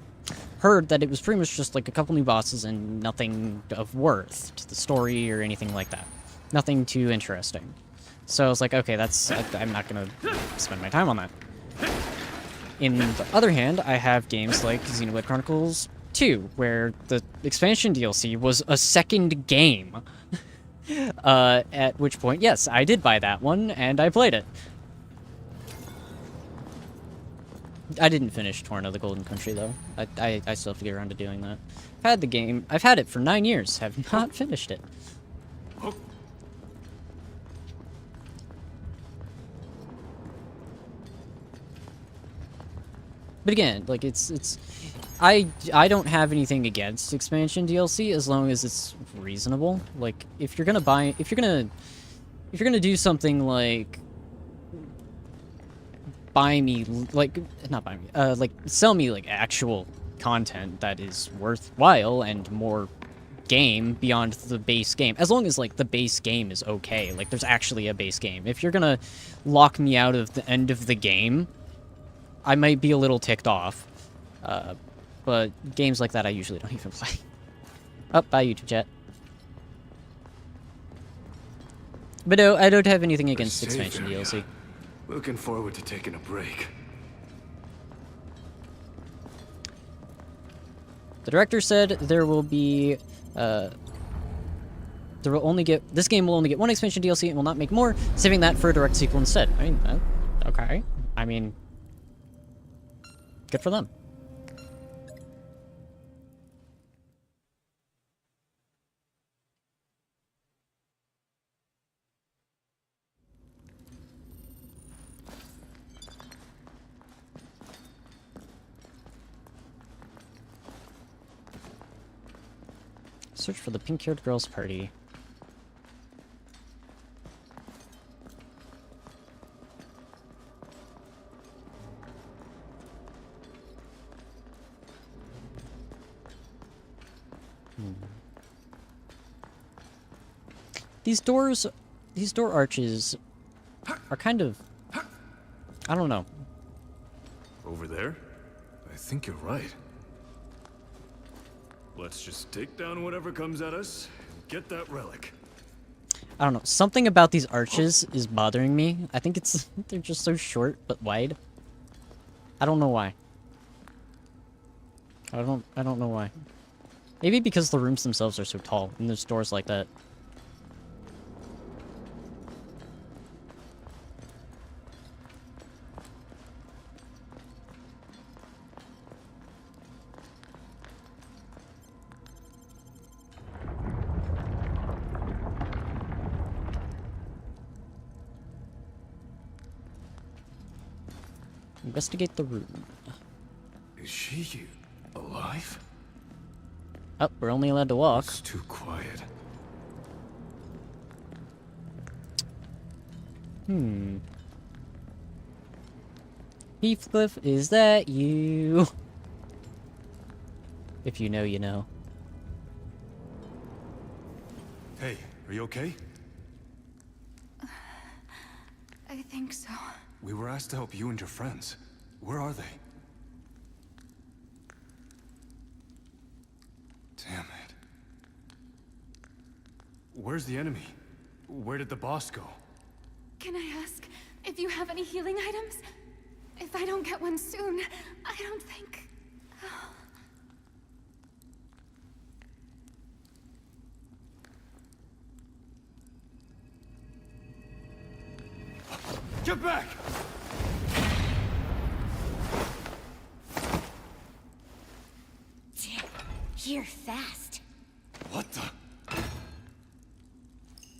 heard that it was pretty much just, like, a couple new bosses and nothing of worth to the story or anything like that. Nothing too interesting. So I was like, okay, that's... I'm not gonna spend my time on that. In the other hand, I have games like Xenoblade Chronicles 2, where the expansion DLC was a second game. At which point, yes, I did buy that one, and I played it. I didn't finish Torn of the Golden Country, though. I still have to get around to doing that. I've had the game... I've had it for 9 years, have not finished it. But again, like, it's I don't have anything against expansion DLC as long as it's reasonable. Like, if you're gonna do something like like sell me like actual content that is worthwhile and more game beyond the base game, as long as like the base game is okay, like there's actually a base game. If you're gonna lock me out of the end of the game, I might be a little ticked off, but games like that I usually don't even play. Oh, bye YouTube chat. But no, I don't have anything against The expansion safe area. DLC. Looking forward to taking a break. The director said there will be, this game will only get one expansion DLC and will not make more, saving that for a direct sequel instead. I mean, okay. I mean, good for them. Search for the pink-haired girls' party. These door arches are kind of, I don't know. Over there? I think you're right. Let's just take down whatever comes at us and get that relic. I don't know. Something about these arches is bothering me. I think they're just so short but wide. I don't know why. I don't know why. Maybe because the rooms themselves are so tall and there's doors like that. Investigate the room. Is she alive? Oh, we're only allowed to walk. It's too quiet. Heathcliff, is that you? If you know, you know. Hey, are you okay? I think so. We were asked to help you and your friends. Where are they? Damn it. Where's the enemy? Where did the boss go? Can I ask if you have any healing items? If I don't get one soon, I don't think... Get back! You're fast. What the?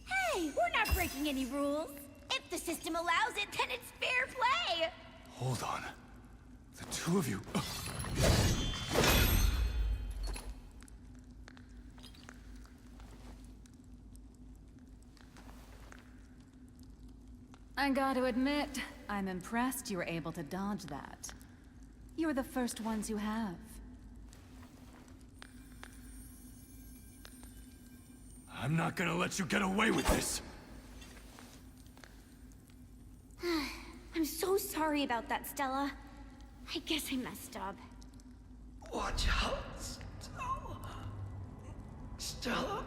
Hey, we're not breaking any rules. If the system allows it, then it's fair play. Hold on. The two of you... I gotta admit, I'm impressed you were able to dodge that. You're the first ones you have. I'm not gonna let you get away with this! I'm so sorry about that, Stella. I guess I messed up. Watch out, Stella. Stella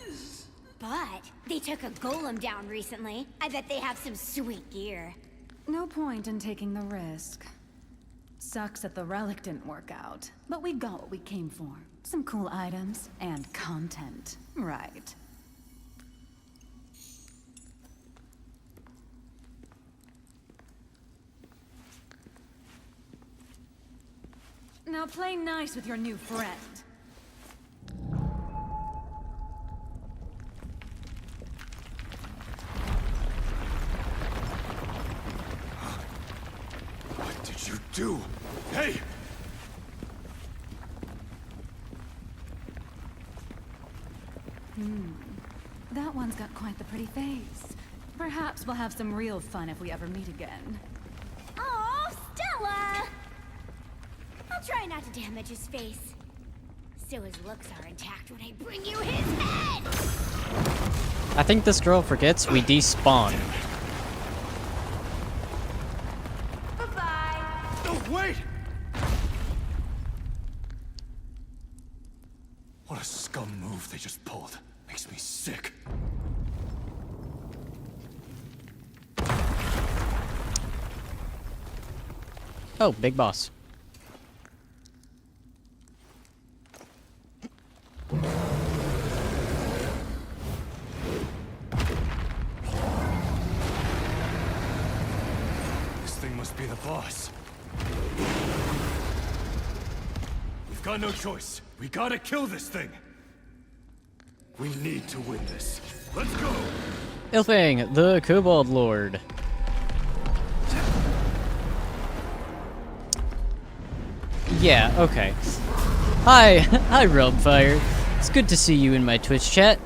is... But they took a golem down recently. I bet they have some sweet gear. No point in taking the risk. Sucks that the relic didn't work out, but we got what we came for. Some cool items and content, right? Now play nice with your new friend. What did you do? Hey! That one's got quite the pretty face. Perhaps we'll have some real fun if we ever meet again. Oh, Stella! I'll try not to damage his face. So his looks are intact when I bring you his head! I think this girl forgets we despawn. Bye-bye! No, wait! What a scum move they just pulled. Makes me sick. Oh, big boss. This thing must be the boss. We've got no choice. We gotta kill this thing. We need to win this. Let's go! Ilfang, the Kobold Lord. Yeah, okay. Hi, hi Realmfire. It's good to see you in my Twitch chat.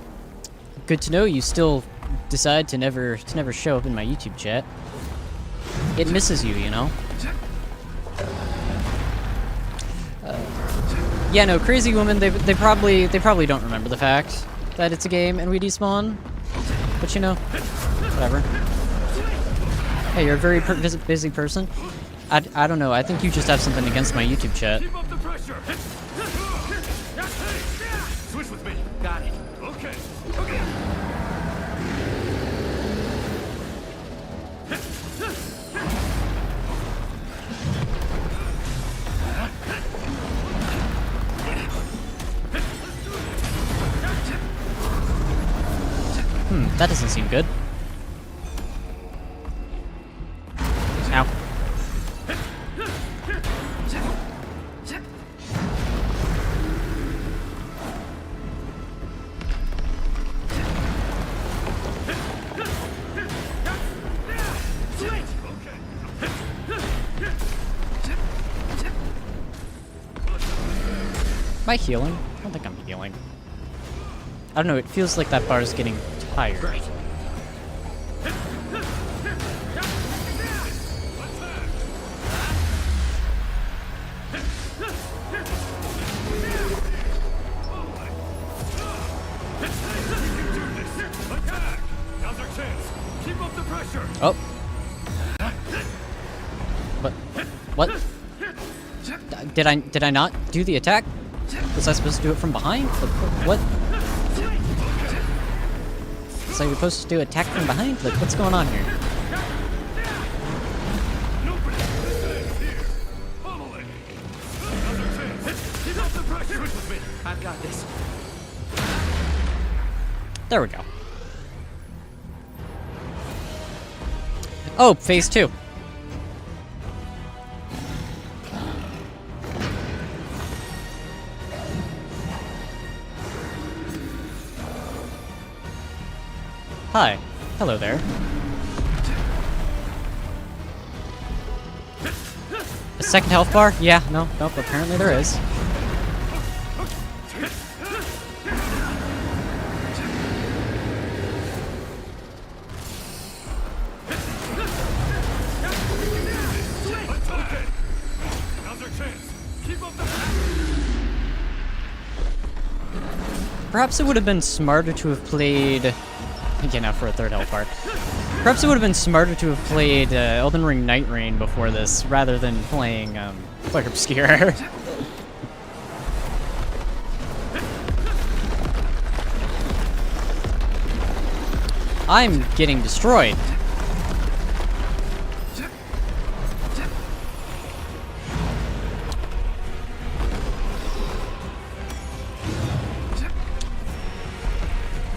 Good to know you still decide to never show up in my YouTube chat. It misses you, you know. Yeah, no, Crazy Woman. They probably don't remember the fact that it's a game and we despawn. But you know, whatever. Hey, you're a very busy person. I don't know. I think you just have something against my YouTube chat. Keep up the pressure! Switch with me. Got it. Okay. Okay. That doesn't seem good. Ow. Am I healing? I don't think I'm healing. I don't know, it feels like that bar is getting tired. Oh. What? Did I not do the attack? Was I supposed to do it from behind? What? So you're supposed to do attack from behind? Like, what's going on here? I've got this. There we go. Oh, phase 2. Hi. Hello there. A second health bar? Yeah, nope, apparently there is. Perhaps it would have been smarter to have played... Again, now for a third health bar. Perhaps it would have been smarter to have played Elden Ring Night Rain before this, rather than playing Plague Obscure. I'm getting destroyed.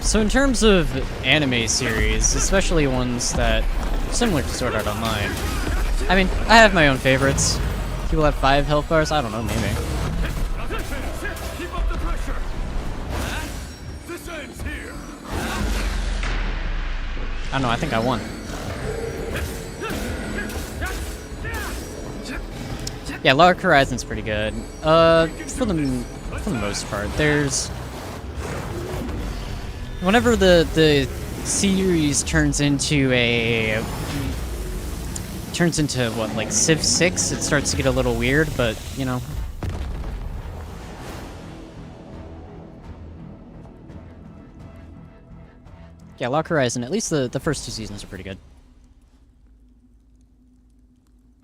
So in terms of anime series, especially ones that are similar to Sword Art Online, I mean, I have my own favorites. People have 5 health bars? I don't know, maybe. Keep up the pressure. This ends here. I don't know, I think I won. Yeah, Log Horizon's pretty good. For the most part, there's... Whenever the series turns into what, like Civ 6, it starts to get a little weird, but, you know. Yeah, Log Horizon, at least the first 2 seasons are pretty good.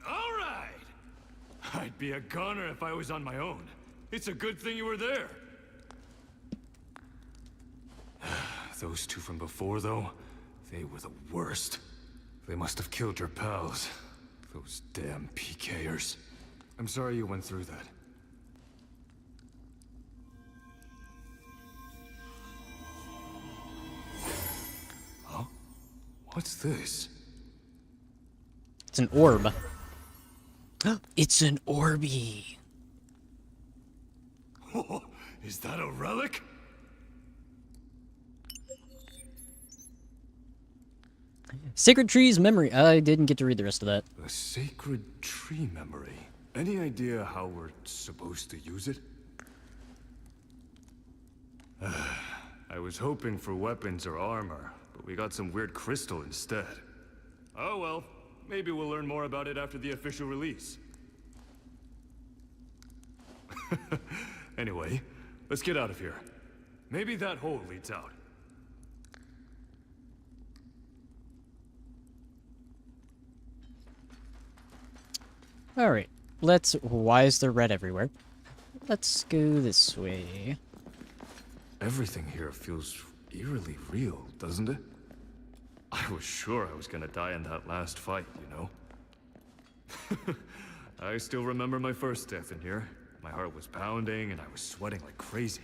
All right. I'd be a goner if I was on my own. It's a good thing you were there. Those 2 from before, though, they were the worst. They must have killed your pals. Those damn PKers. I'm sorry you went through that. Huh? What's this? It's an orb. It's an Orby. Is that a relic? Sacred Tree's memory. I didn't get to read the rest of that. A sacred tree memory. Any idea how we're supposed to use it? I was hoping for weapons or armor, but we got some weird crystal instead. Oh well, maybe we'll learn more about it after the official release. Anyway, let's get out of here. Maybe that hole leads out. Alright, let's... Why is there red everywhere? Let's go this way. Everything here feels eerily real, doesn't it? I was sure I was gonna die in that last fight, you know? I still remember my first death in here. My heart was pounding and I was sweating like crazy.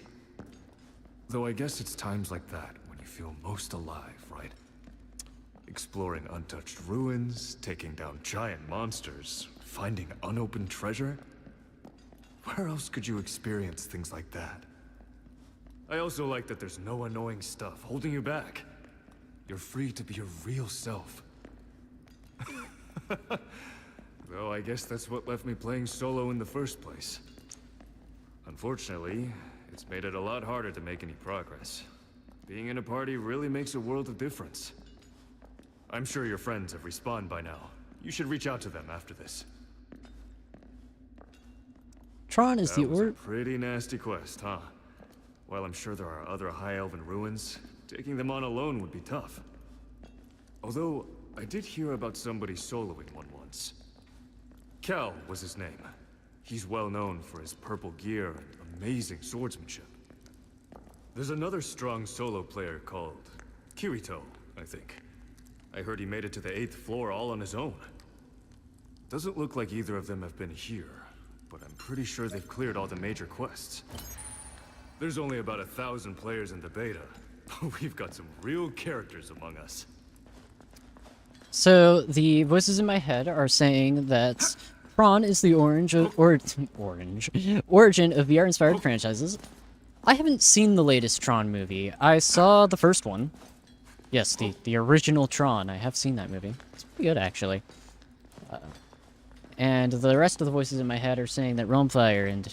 Though I guess it's times like that when you feel most alive, right? Exploring untouched ruins, taking down giant monsters, finding unopened treasure. Where else could you experience things like that? I also like that there's no annoying stuff holding you back. You're free to be your real self. Though I guess that's what left me playing solo in the first place. Unfortunately, it's made it a lot harder to make any progress. Being in a party really makes a world of difference. I'm sure your friends have respawned by now. You should reach out to them after this. Tron is That the was a orb. pretty nasty quest, huh? While I'm sure there are other High Elven ruins, taking them on alone would be tough. Although, I did hear about somebody soloing one once. Cal was his name. He's well known for his purple gear and amazing swordsmanship. There's another strong solo player called Kirito, I think. I heard he made it to the 8th floor all on his own. Doesn't look like either of them have been here, but I'm pretty sure they've cleared all the major quests. There's only about 1,000 players in the beta, but we've got some real characters among us. So, the voices in my head are saying that Tron is the origin of VR-inspired franchises. I haven't seen the latest Tron movie. I saw the first one. Yes, the original Tron. I have seen that movie. It's pretty good, actually. And the rest of the voices in my head are saying that Realmfire and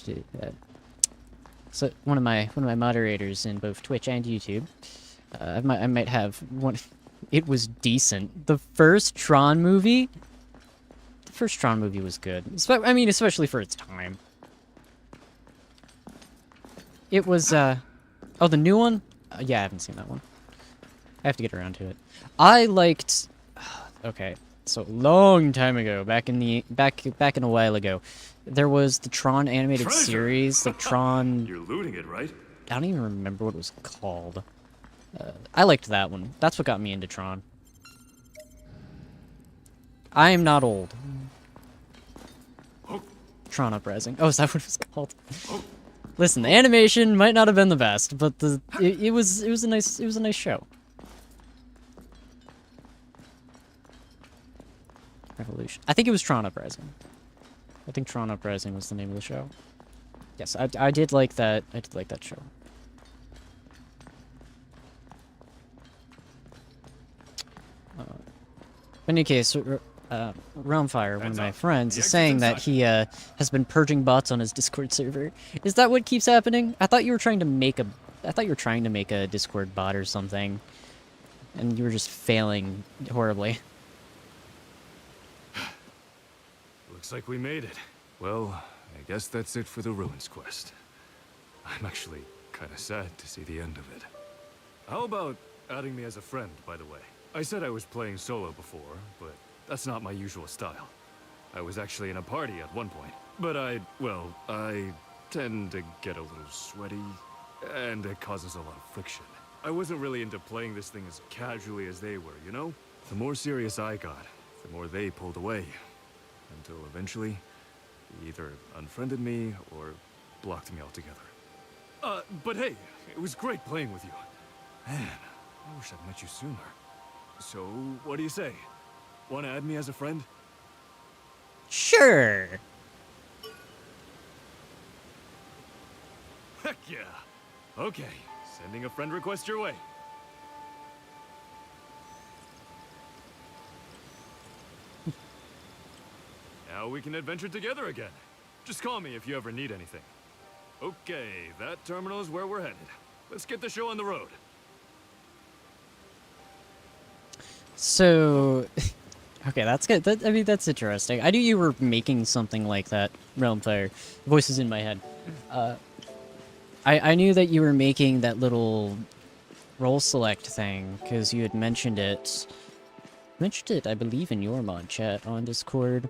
so one of my moderators in both Twitch and YouTube. I might have one. It was decent. The first Tron movie was good. I mean, especially for its time. It was, oh, the new one? Yeah, I haven't seen that one. I have to get around to it. I liked, okay, so long time ago, back in a while ago, there was the Tron animated Treasure! series, the Tron, You're looting it, right? I don't even remember what it was called. I liked that one. That's what got me into Tron. I am not old. Tron Uprising. Oh, is that what it was called? Listen, the animation might not have been the best, but it was a nice show. Revolution. I think it was Tron Uprising. I think Tron Uprising was the name of the show. Yes, I did like that. I did like that show. In any case, Realmfire, one of my friends, is saying that he has been purging bots on his Discord server. Is that what keeps happening? I thought you were trying to make a Discord bot or something, and you were just failing horribly. Looks like we made it. Well, I guess that's it for the Ruins quest. I'm actually kind of sad to see the end of it. How about adding me as a friend, by the way? I said I was playing solo before, but that's not my usual style. I was actually in a party at one point, but I tend to get a little sweaty, and it causes a lot of friction. I wasn't really into playing this thing as casually as they were, you know? The more serious I got, the more they pulled away. until eventually he either unfriended me or blocked me altogether. But hey, it was great playing with you. Man, I wish I'd met you sooner. So, what do you say? Want to add me as a friend? Sure. Heck yeah! Okay, sending a friend request your way. Now we can adventure together again. Just call me if you ever need anything. Okay, that terminal is where we're headed. Let's get the show on the road. So, okay, that's good. I mean, that's interesting. I knew you were making something like that, Realm Fire. Voices in my head. I knew that you were making that little role select thing, because you had mentioned it. Mentioned it, I believe, in your mod chat on Discord.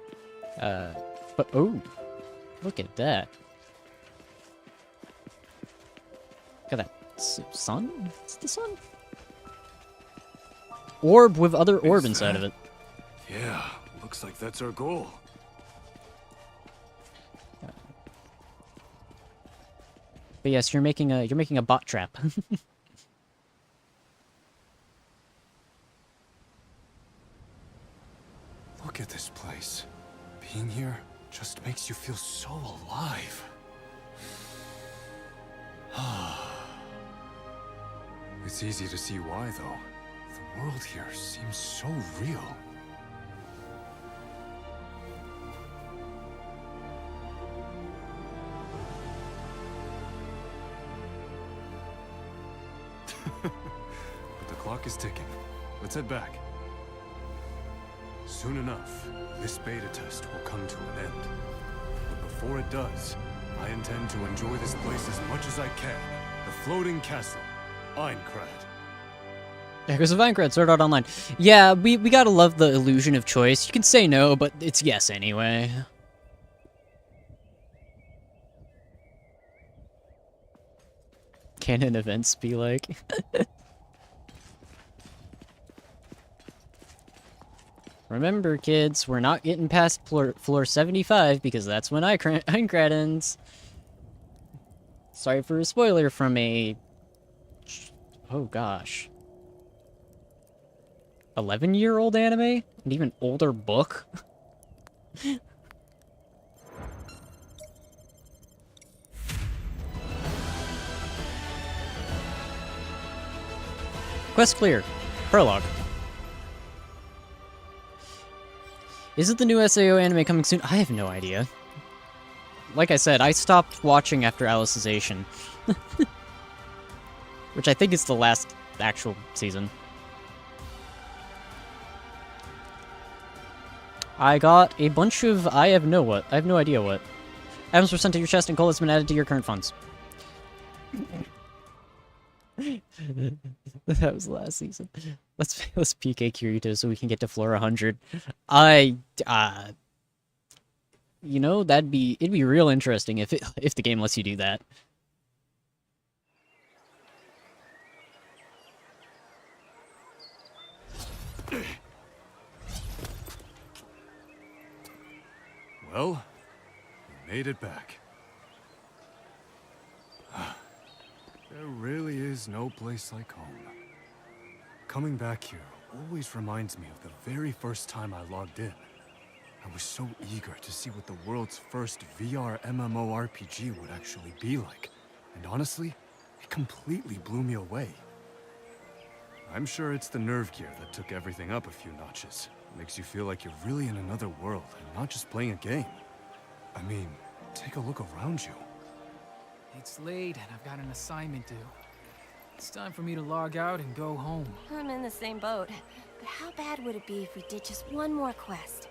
But, oh, look at that. Look at that. Sun? It's the sun? Orb with other orb inside of it. Yeah, looks like that's our goal. But yes, you're making a bot trap. Look at this place. Being here just makes you feel so alive. It's easy to see why, though. The world here seems so real. But the clock is ticking. Let's head back. Soon enough, this beta test will come to an end. But before it does, I intend to enjoy this place as much as I can. The floating castle, Aincrad. Yeah, because of Aincrad, Sword Art Online. Yeah, we gotta love the illusion of choice. You can say no, but it's yes anyway. Canon events be like? Remember, kids, we're not getting past floor 75 because that's when Aincrad ends. Sorry for a spoiler from a... Oh gosh. 11-year-old anime? An even older book? Quest clear. Prologue. Is it the new SAO anime coming soon? I have no idea. Like I said, I stopped watching after Alicization. Which I think is the last actual season. I got a bunch of I have no idea what. Items were sent to your chest and coal has been added to your current funds. That was last season. Let's PK Kirito so we can get to floor 100. You know, it'd be real interesting if the game lets you do that. Well, we made it back. There really is no place like home. Coming back here always reminds me of the very first time I logged in. I was so eager to see what the world's first VR MMORPG would actually be like. And honestly, it completely blew me away. I'm sure it's the nerve gear that took everything up a few notches. Makes you feel like you're really in another world and not just playing a game. I mean, take a look around you. It's late and I've got an assignment due. It's time for me to log out and go home. I'm in the same boat. But how bad would it be if we did just one more quest?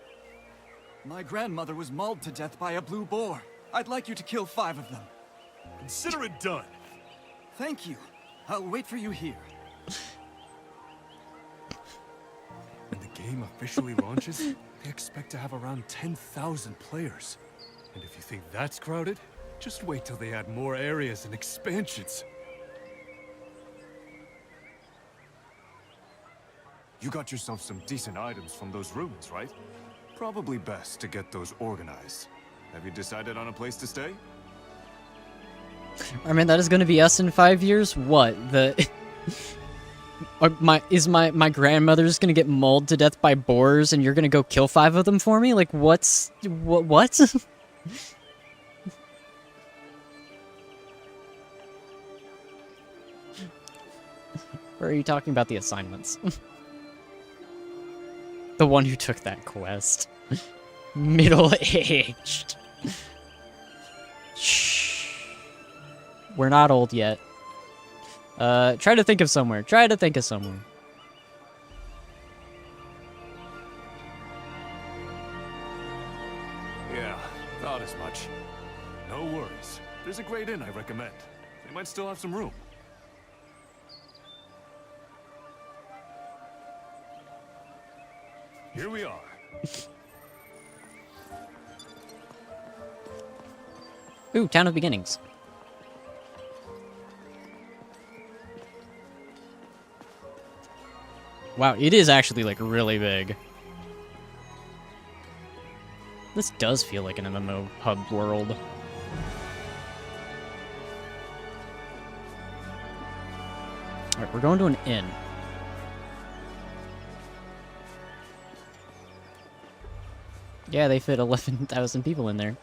My grandmother was mauled to death by a blue boar. I'd like you to kill 5 of them. Consider it done. Thank you. I'll wait for you here. When the game officially launches, they expect to have around 10,000 players. And if you think that's crowded, just wait till they add more areas and expansions. You got yourself some decent items from those ruins, right? probably best to get those organized. Have you decided on a place to stay? I mean, that is going to be us in 5 years? What? The... my grandmother's going to get mauled to death by boars and you're going to go kill 5 of them for me? Like, what? Or are you talking about the assignments? The one who took that quest. Middle-aged. Shh. We're not old yet. Try to think of somewhere. Try to think of somewhere. Yeah, thought as much. No worries. There's a great inn I recommend. They might still have some room. Here we are. Ooh, Town of Beginnings. Wow, it is actually, like, really big. This does feel like an MMO hub world. Alright, we're going to an inn. Yeah, they fit 11,000 people in there.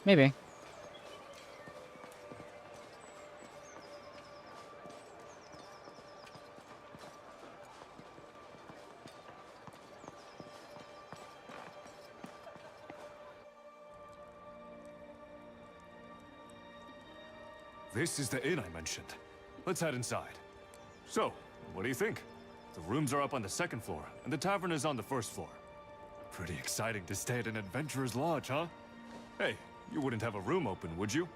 Maybe. This is the inn I mentioned. Let's head inside. So, what do you think? The rooms are up on the 2nd floor, and the tavern is on the 1st floor. Pretty exciting to stay at an adventurer's lodge, huh? Hey, you wouldn't have a room open, would you?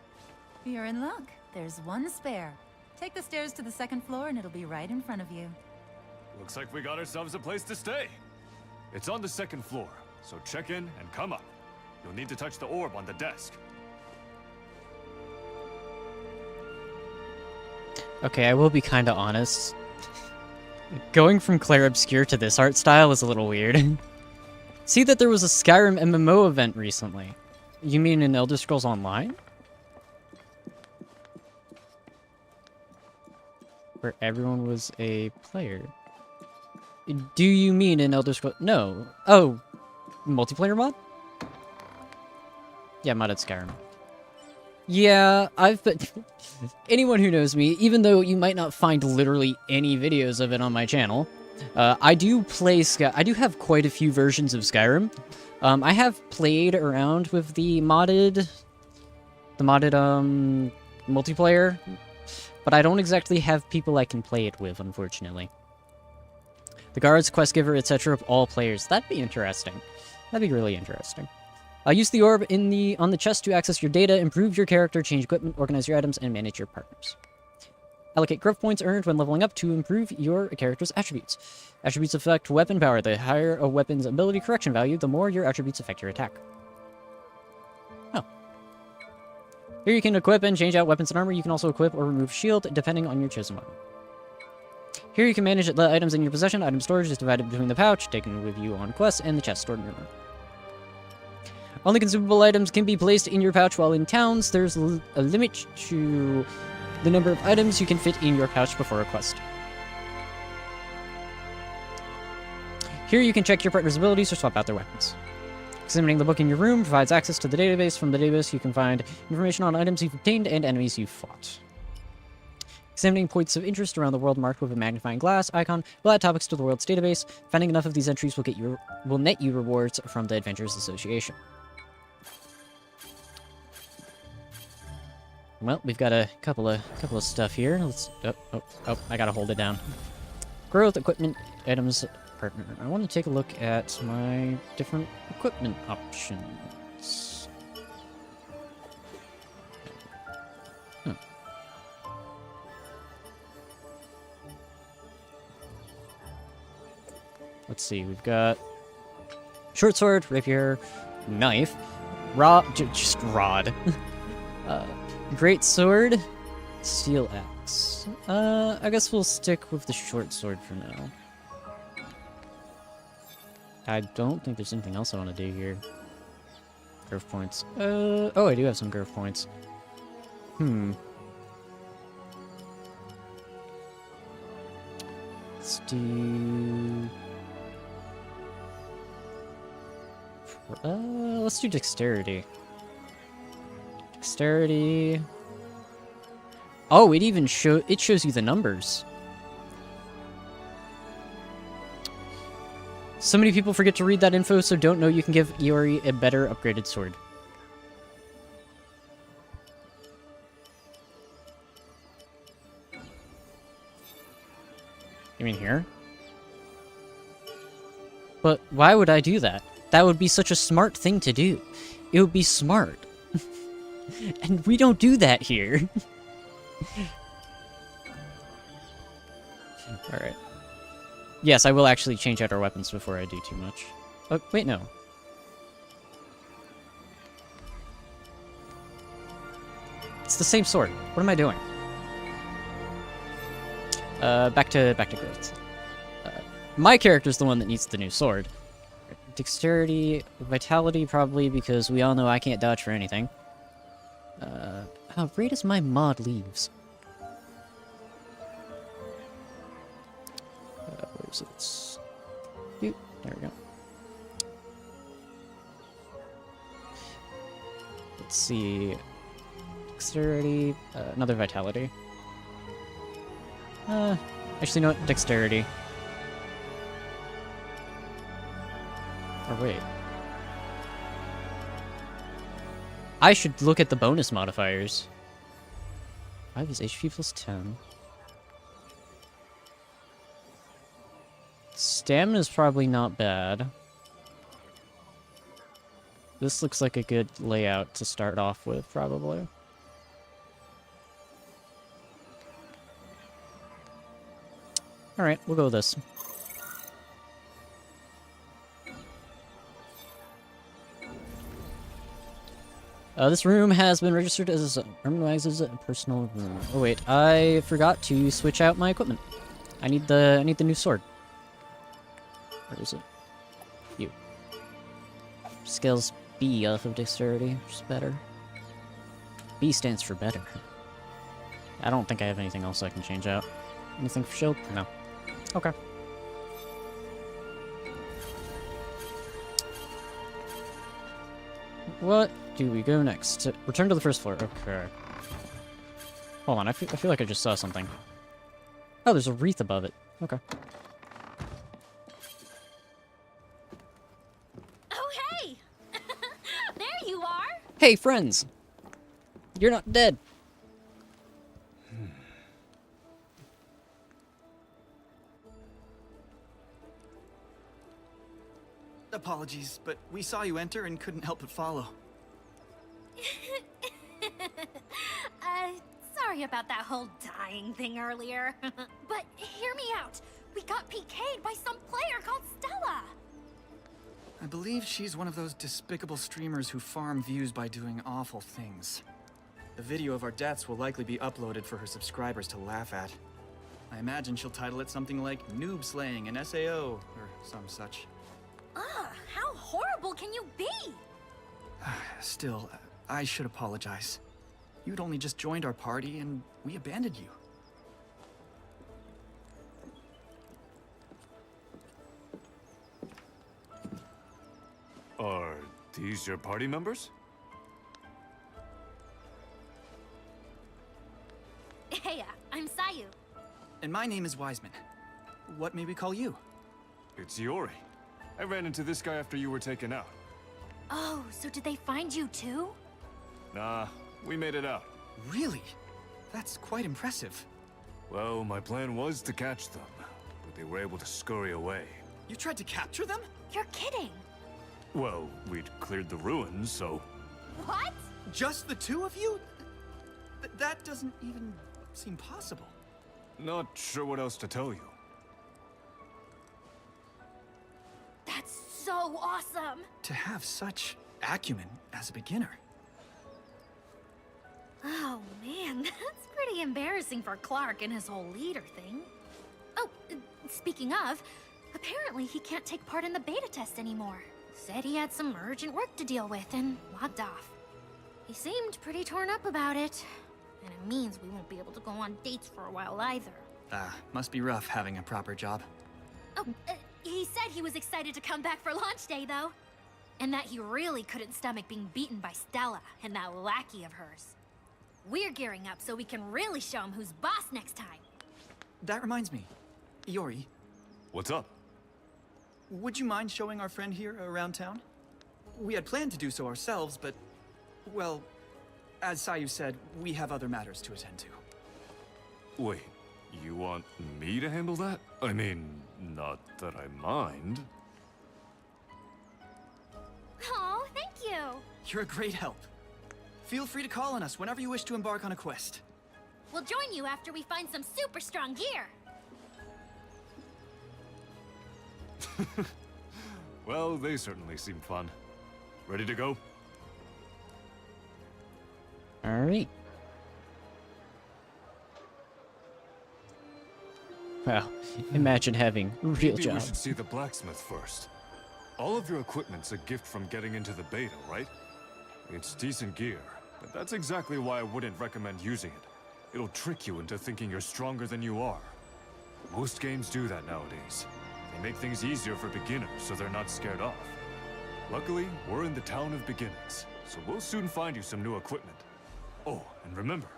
You're in luck. There's one spare. Take the stairs to the 2nd floor and it'll be right in front of you. Looks like we got ourselves a place to stay. It's on the 2nd floor, so check in and come up. You'll need to touch the orb on the desk. Okay, I will be kinda honest. Going from Claire Obscure to this art style is a little weird. See that there was a Skyrim MMO event recently. You mean in Elder Scrolls Online? Where everyone was a player. Do you mean in Elder Scrolls? No. Oh, multiplayer mod? Yeah, modded Skyrim. Yeah, I've been... Anyone who knows me, even though you might not find literally any videos of it on my channel, I do play I do have quite a few versions of Skyrim. I have played around with the modded multiplayer, but I don't exactly have people I can play it with, unfortunately. The guards, quest giver, etc. of all players. That'd be interesting. That'd be really interesting. Use the orb on the chest to access your data, improve your character, change equipment, organize your items, and manage your partners. Allocate growth points earned when leveling up to improve your character's attributes. Attributes affect weapon power. The higher a weapon's ability correction value, the more your attributes affect your attack. Oh. Here you can equip and change out weapons and armor. You can also equip or remove shield, depending on your chosen weapon. Here you can manage the items in your possession. Item storage is divided between the pouch, taken with you on quests, and the chest stored in your room. Only consumable items can be placed in your pouch while in towns. There's a limit to the number of items you can fit in your pouch before a quest. Here you can check your partner's abilities or swap out their weapons. Examining the book in your room provides access to the database. From the database you can find information on items you've obtained and enemies you've fought. Examining points of interest around the world marked with a magnifying glass icon will add topics to the world's database. Finding enough of these entries will net you rewards from the Adventurers Association. Well, we've got a couple of stuff here. Let's I gotta hold it down. Growth, equipment, items, partner. I want to take a look at my different equipment options. Let's see, we've got short sword, rapier, knife, just rod. Great sword, steel axe. I guess we'll stick with the short sword for now. I don't think there's anything else I want to do here. Growth points. Oh, I do have some growth points. Let's do... let's do dexterity. Dexterity... Oh, it even shows you the numbers. So many people forget to read that info, so don't know you can give Iori a better upgraded sword. You mean here? But why would I do that? That would be such a smart thing to do. It would be smart. And we don't do that here. Alright. Yes, I will actually change out our weapons before I do too much. Oh, wait, no. It's the same sword. What am I doing? Back to growth. My character's the one that needs the new sword. Dexterity, vitality, probably, because we all know I can't dodge for anything. How great is my mod leaves? Where is it? There we go. Let's see. Dexterity, another vitality. Actually, no, dexterity. Or wait. I should look at the bonus modifiers. 5 is HP plus 10. Stamina's probably not bad. This looks like a good layout to start off with, probably. Alright, we'll go with this. This room has been registered as a personal room. Oh wait, I forgot to switch out my equipment. I need the new sword. Where is it? You. Skills B off of dexterity, which is better. B stands for better. I don't think I have anything else I can change out. Anything for shield? No. Okay. What do we go next? Return to the first floor. Okay. Hold on, I feel like I just saw something. Oh, there's a wreath above it. Okay. Oh, hey! There you are! Hey, friends! You're not dead. Apologies, but we saw you enter and couldn't help but follow. Sorry about that whole dying thing earlier. But hear me out. We got PK'd by some player called Stella. I believe she's one of those despicable streamers who farm views by doing awful things. The video of our deaths will likely be uploaded for her subscribers to laugh at. I imagine she'll title it something like Noob Slaying an SAO, or some such. Ugh, how horrible can you be? Still, I should apologize. You'd only just joined our party and we abandoned you. Are these your party members? Hey, I'm Sayu. And my name is Wiseman. What may we call you? It's Iori. I ran into this guy after you were taken out. Oh, so did they find you too? Nah, we made it out. Really? That's quite impressive. Well, my plan was to catch them, but they were able to scurry away. You tried to capture them? You're kidding. Well, we'd cleared the ruins, so... What? Just the two of you? That doesn't even seem possible. Not sure what else to tell you. That's so awesome. To have such acumen as a beginner. Oh man, that's pretty embarrassing for Clark and his whole leader thing. Oh, speaking of, Apparently, he can't take part in the beta test anymore. Said he had some urgent work to deal with and logged off. He seemed pretty torn up about it. And it means we won't be able to go on dates for a while either. Must be rough having a proper job. Oh, he said he was excited to come back for launch day, though. And that he really couldn't stomach being beaten by Stella and that lackey of hers. We're gearing up so we can really show him who's boss next time. That reminds me. Iori, What's up? would you mind showing our friend here around town? We had planned to do so ourselves, but, well, as Sayu said, we have other matters to attend to. Wait, you want me to handle that? I mean, not that I mind. Oh, thank you. You're a great help. Feel free to call on us whenever you wish to embark on a quest. We'll join you after we find some super strong gear. Well, they certainly seem fun. Ready to go? Alright. Well, imagine having a real Maybe job. we should see the blacksmith first. All of your equipment's a gift from getting into the beta, right? It's decent gear, but that's exactly why I wouldn't recommend using it. It'll trick you into thinking you're stronger than you are. Most games do that nowadays. They make things easier for beginners so they're not scared off. Luckily, we're in the town of beginnings, so we'll soon find you some new equipment. Oh, and remember,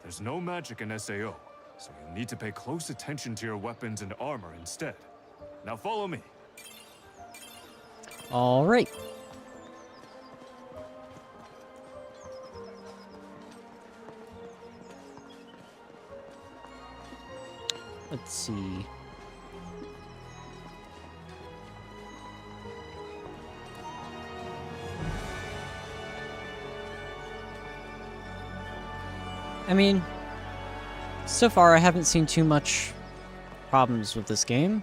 there's no magic in SAO, so you'll need to pay close attention to your weapons and armor instead. Now follow me. Alright. Let's see. I mean, so far I haven't seen too much problems with this game.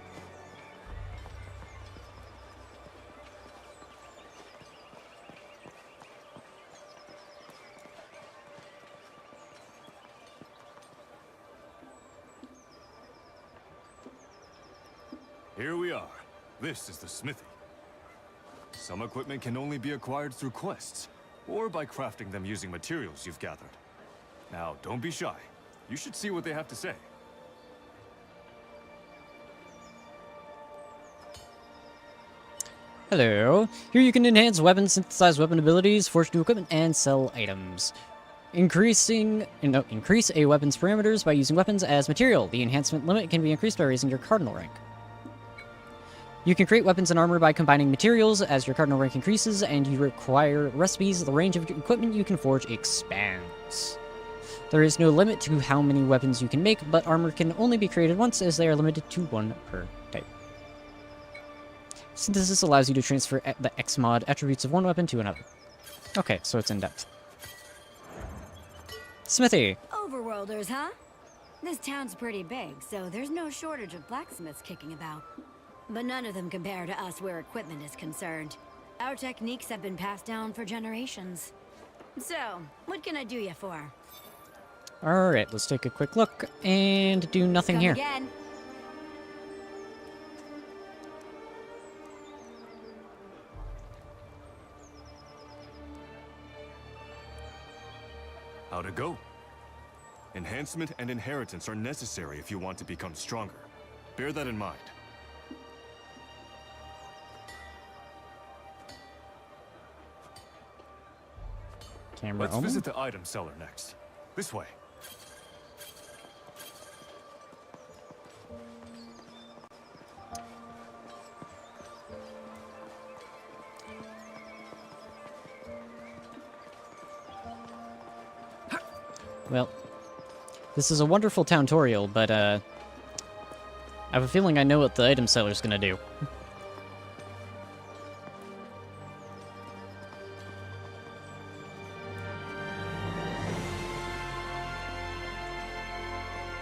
Here we are. This is the smithy. Some equipment can only be acquired through quests, or by crafting them using materials you've gathered. Now, don't be shy. You should see what they have to say. Hello. Here you can enhance weapons, synthesize weapon abilities, forge new equipment, and sell items. Increase a weapon's parameters by using weapons as material. The enhancement limit can be increased by raising your cardinal rank. You can create weapons and armor by combining materials. As your cardinal rank increases and you require recipes, the range of equipment you can forge expands. There is no limit to how many weapons you can make, but armor can only be created once as they are limited to one per type. Synthesis allows you to transfer the Xmod attributes of one weapon to another. Okay, so it's in depth. Smithy! Overworlders, huh? This town's pretty big, so there's no shortage of blacksmiths kicking about. But none of them compare to us where equipment is concerned. Our techniques have been passed down for generations. So, what can I do you for? Alright, let's take a quick look and do nothing Come here. again. How'd it go? Enhancement and inheritance are necessary if you want to become stronger. Bear that in mind. Camera Let's only? visit the item seller next. This way. Well, this is a wonderful townitorial, but I have a feeling I know what the item seller's gonna do.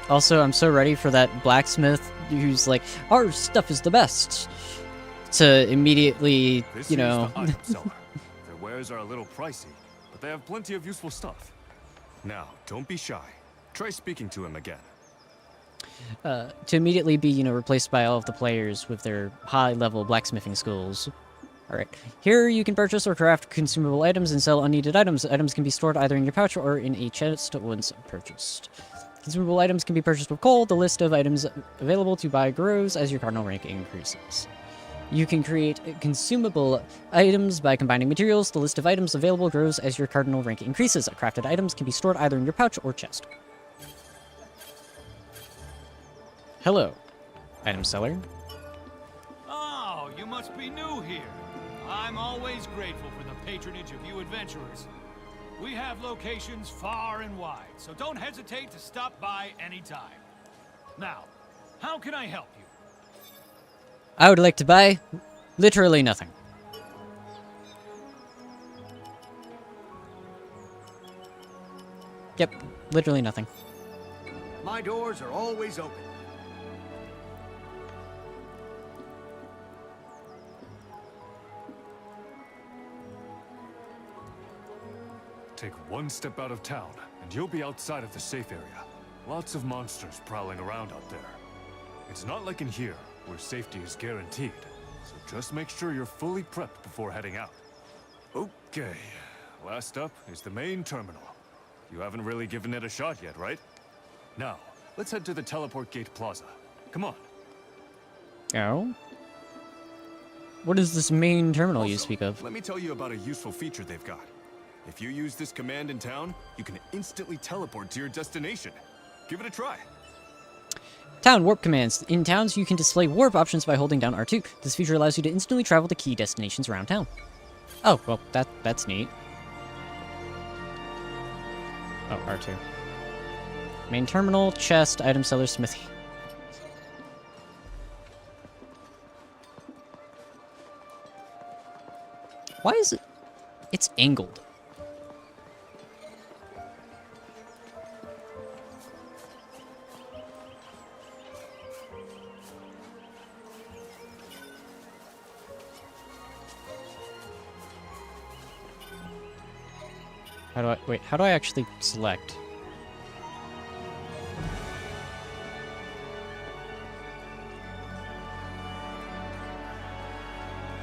Also, I'm so ready for that blacksmith who's like, our stuff is the best, to immediately, This you know... is the item seller. Their wares are a little pricey, but they have plenty of useful stuff. Now, don't be shy. Try speaking to him again. to immediately be, replaced by all of the players with their high-level blacksmithing skills. Alright, here you can purchase or craft consumable items and sell unneeded items. Items can be stored either in your pouch or in a chest once purchased. Consumable items can be purchased with coal. The list of items available to buy grows as your cardinal rank increases. You can create consumable items by combining materials. The list of items available grows as your cardinal rank increases. Crafted items can be stored either in your pouch or chest. Hello, item seller. Oh, you must be new here. I'm always grateful for the patronage of you adventurers. We have locations far and wide, so don't hesitate to stop by anytime. Now, how can I help you? I would like to buy literally nothing. Yep, literally nothing. My doors are always open. Take one step out of town, and you'll be outside of the safe area. Lots of monsters prowling around out there. It's not like in here, where safety is guaranteed. So just make sure you're fully prepped before heading out. Okay, last up is the main terminal. You haven't really given it a shot yet, right? Now, let's head to the Teleport Gate Plaza. Come on. Oh? What is this main terminal you speak of? Let me tell you about a useful feature they've got. If you use this command in town, you can instantly teleport to your destination. Give it a try. Town warp commands. In towns, you can display warp options by holding down R2. This feature allows you to instantly travel to key destinations around town. Oh, well, that's neat. Oh, R2. Main terminal, chest, item seller, smithy. Why is it... It's angled. How do I actually select?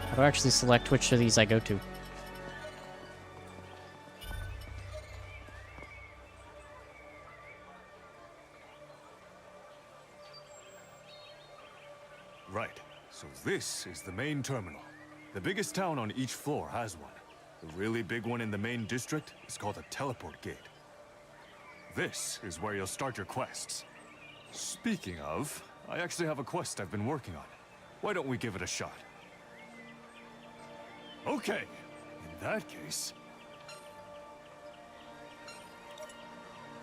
How do I actually select which of these I go to? Right, so this is the main terminal. The biggest town on each floor has one. The really big one in the main district is called a teleport gate. This is where you'll start your quests. Speaking of, I actually have a quest I've been working on. Why don't we give it a shot? Okay, in that case...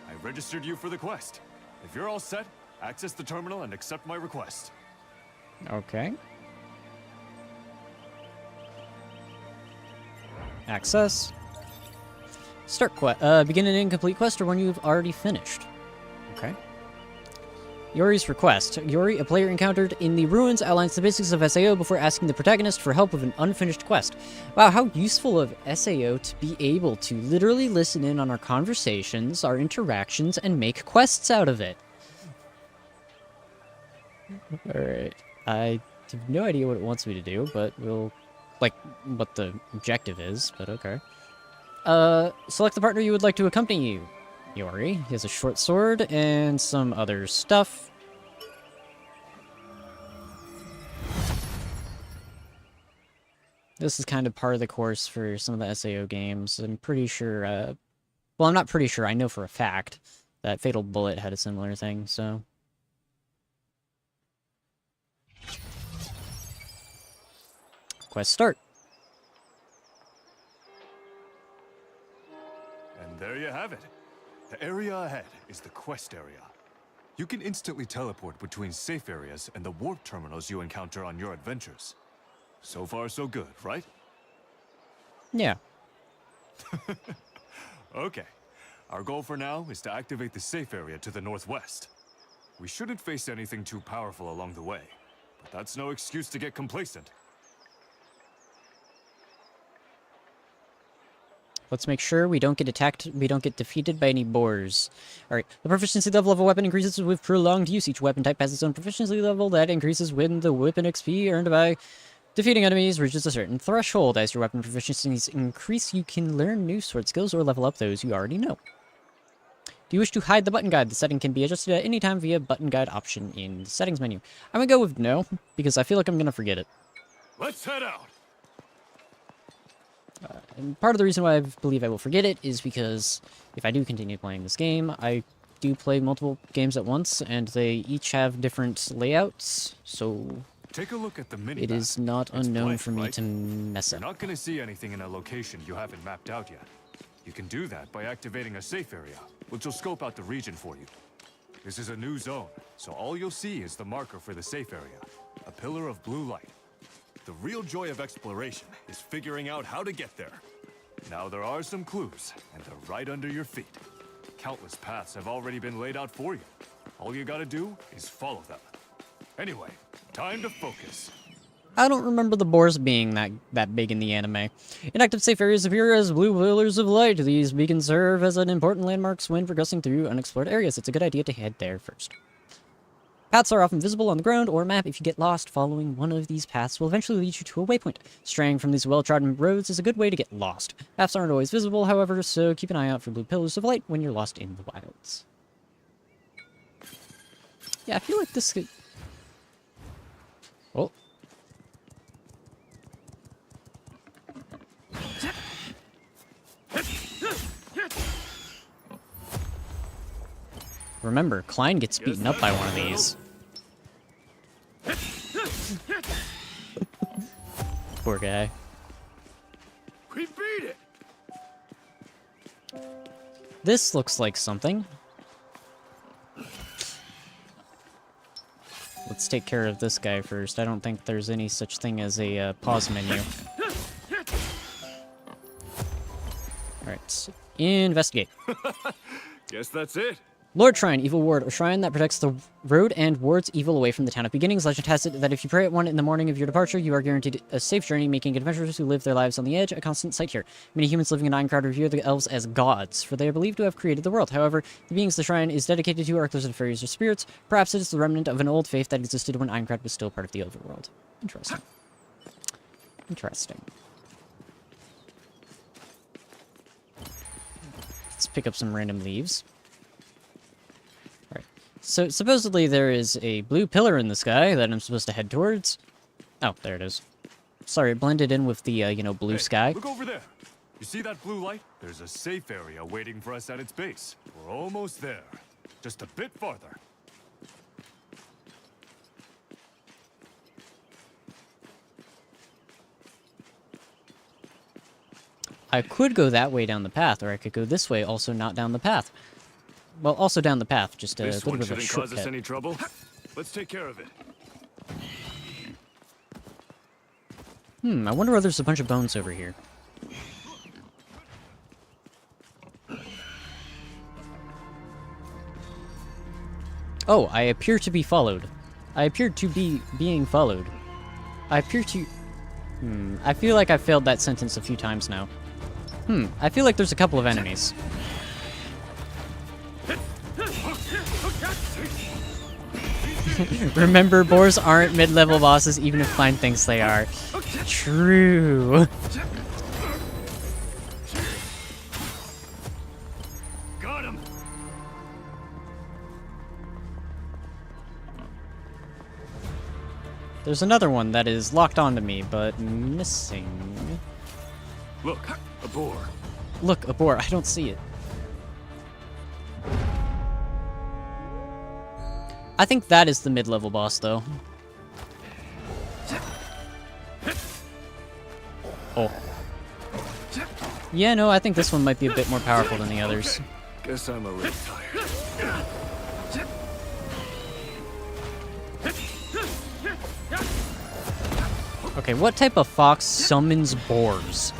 I registered you for the quest. If you're all set, access the terminal and accept my request. Okay. Access. Start quest. Begin an incomplete quest or one you've already finished. Okay. Yori's request. Yori, a player encountered in the ruins, outlines the basics of SAO before asking the protagonist for help with an unfinished quest. Wow, how useful of SAO to be able to literally listen in on our conversations, our interactions, and make quests out of it. Alright. I have no idea what it wants me to do, but we'll... Like, what the objective is, but okay. Select the partner you would like to accompany you. Yori. He has a short sword and some other stuff. This is kind of part of the course for some of the SAO games. I'm pretty sure, well, I'm not pretty sure. I know for a fact that Fatal Bullet had a similar thing, so... Quest start. And there you have it. The area ahead is the quest area. You can instantly teleport between safe areas and the warp terminals you encounter on your adventures. So far, so good, right? Yeah. Okay. Our goal for now is to activate the safe area to the northwest. We shouldn't face anything too powerful along the way, but that's no excuse to get complacent. Let's make sure we don't get attacked, we don't get defeated by any boars. Alright, the proficiency level of a weapon increases with prolonged use. Each weapon type has its own proficiency level that increases when the weapon XP earned by defeating enemies reaches a certain threshold. As your weapon proficiencies increase, you can learn new sword skills or level up those you already know. Do you wish to hide the button guide? The setting can be adjusted at any time via button guide option in the settings menu. I'm gonna go with no, because I feel like I'm gonna forget it. Let's head out. And part of the reason why I believe I will forget it is because if I do continue playing this game, I do play multiple games at once, and they each have different layouts, so Take a look at the mini it is not It's unknown blank, for me right? to mess You're up. not going to see anything in a location you haven't mapped out yet. You can do that by activating a safe area, which will scope out the region for you. This is a new zone, so all you'll see is the marker for the safe area, a pillar of blue light. The real joy of exploration is figuring out how to get there. Now there are some clues, and they're right under your feet. Countless paths have already been laid out for you. All you gotta do is follow them. Anyway, time to focus. I don't remember the boars being that big in the anime. Inactive safe areas appear as blue pillars of light. These beacons serve as an important landmarks when progressing through unexplored areas. It's a good idea to head there first. Paths are often visible on the ground or map. If you get lost, following one of these paths will eventually lead you to a waypoint. Straying from these well-trodden roads is a good way to get lost. Paths aren't always visible, however, so keep an eye out for blue pillars of light when you're lost in the wilds. Yeah, I feel like this could... Oh. Remember, Klein gets beaten up by one of these. Poor guy. We beat it! This looks like something. Let's take care of this guy first. I don't think there's any such thing as a pause menu. Alright, investigate. Guess that's it. Lord Shrine, Evil Ward, a shrine that protects the road and wards evil away from the town of beginnings. Legend has it that if you pray at one in the morning of your departure, you are guaranteed a safe journey, making adventurers who live their lives on the edge a constant sight here. Many humans living in Aincrad revere the elves as gods, for they are believed to have created the world. However, the beings the shrine is dedicated to are closer to fairies or spirits. Perhaps it is the remnant of an old faith that existed when Aincrad was still part of the overworld. Interesting. Interesting. Let's pick up some random leaves. So, supposedly there is a blue pillar in the sky that I'm supposed to head towards. Oh, there it is. Sorry, it blended in with the, blue sky. Look over there. You see that blue light? There's a safe area waiting for us at its base. We're almost there. Just a bit farther. I could go that way down the path, or I could go this way, also not down the path. Well, also down the path, just a This little one bit of a shouldn't cause us shortcut. any trouble. Let's take care of it. I wonder whether there's a bunch of bones over here. Oh, I appear to be followed. I appear to be being followed. I appear to... I feel like I've failed that sentence a few times now. I feel like there's a couple of enemies. Remember, boars aren't mid-level bosses, even if Klein thinks they are. True. Got him. There's another one that is locked onto me, but missing. Look, a boar. Look, a boar. I don't see it. I think that is the mid-level boss, though. Oh. Yeah, no, I think this one might be a bit more powerful than the others. Guess I'm a little tired. Okay, what type of fox summons boars?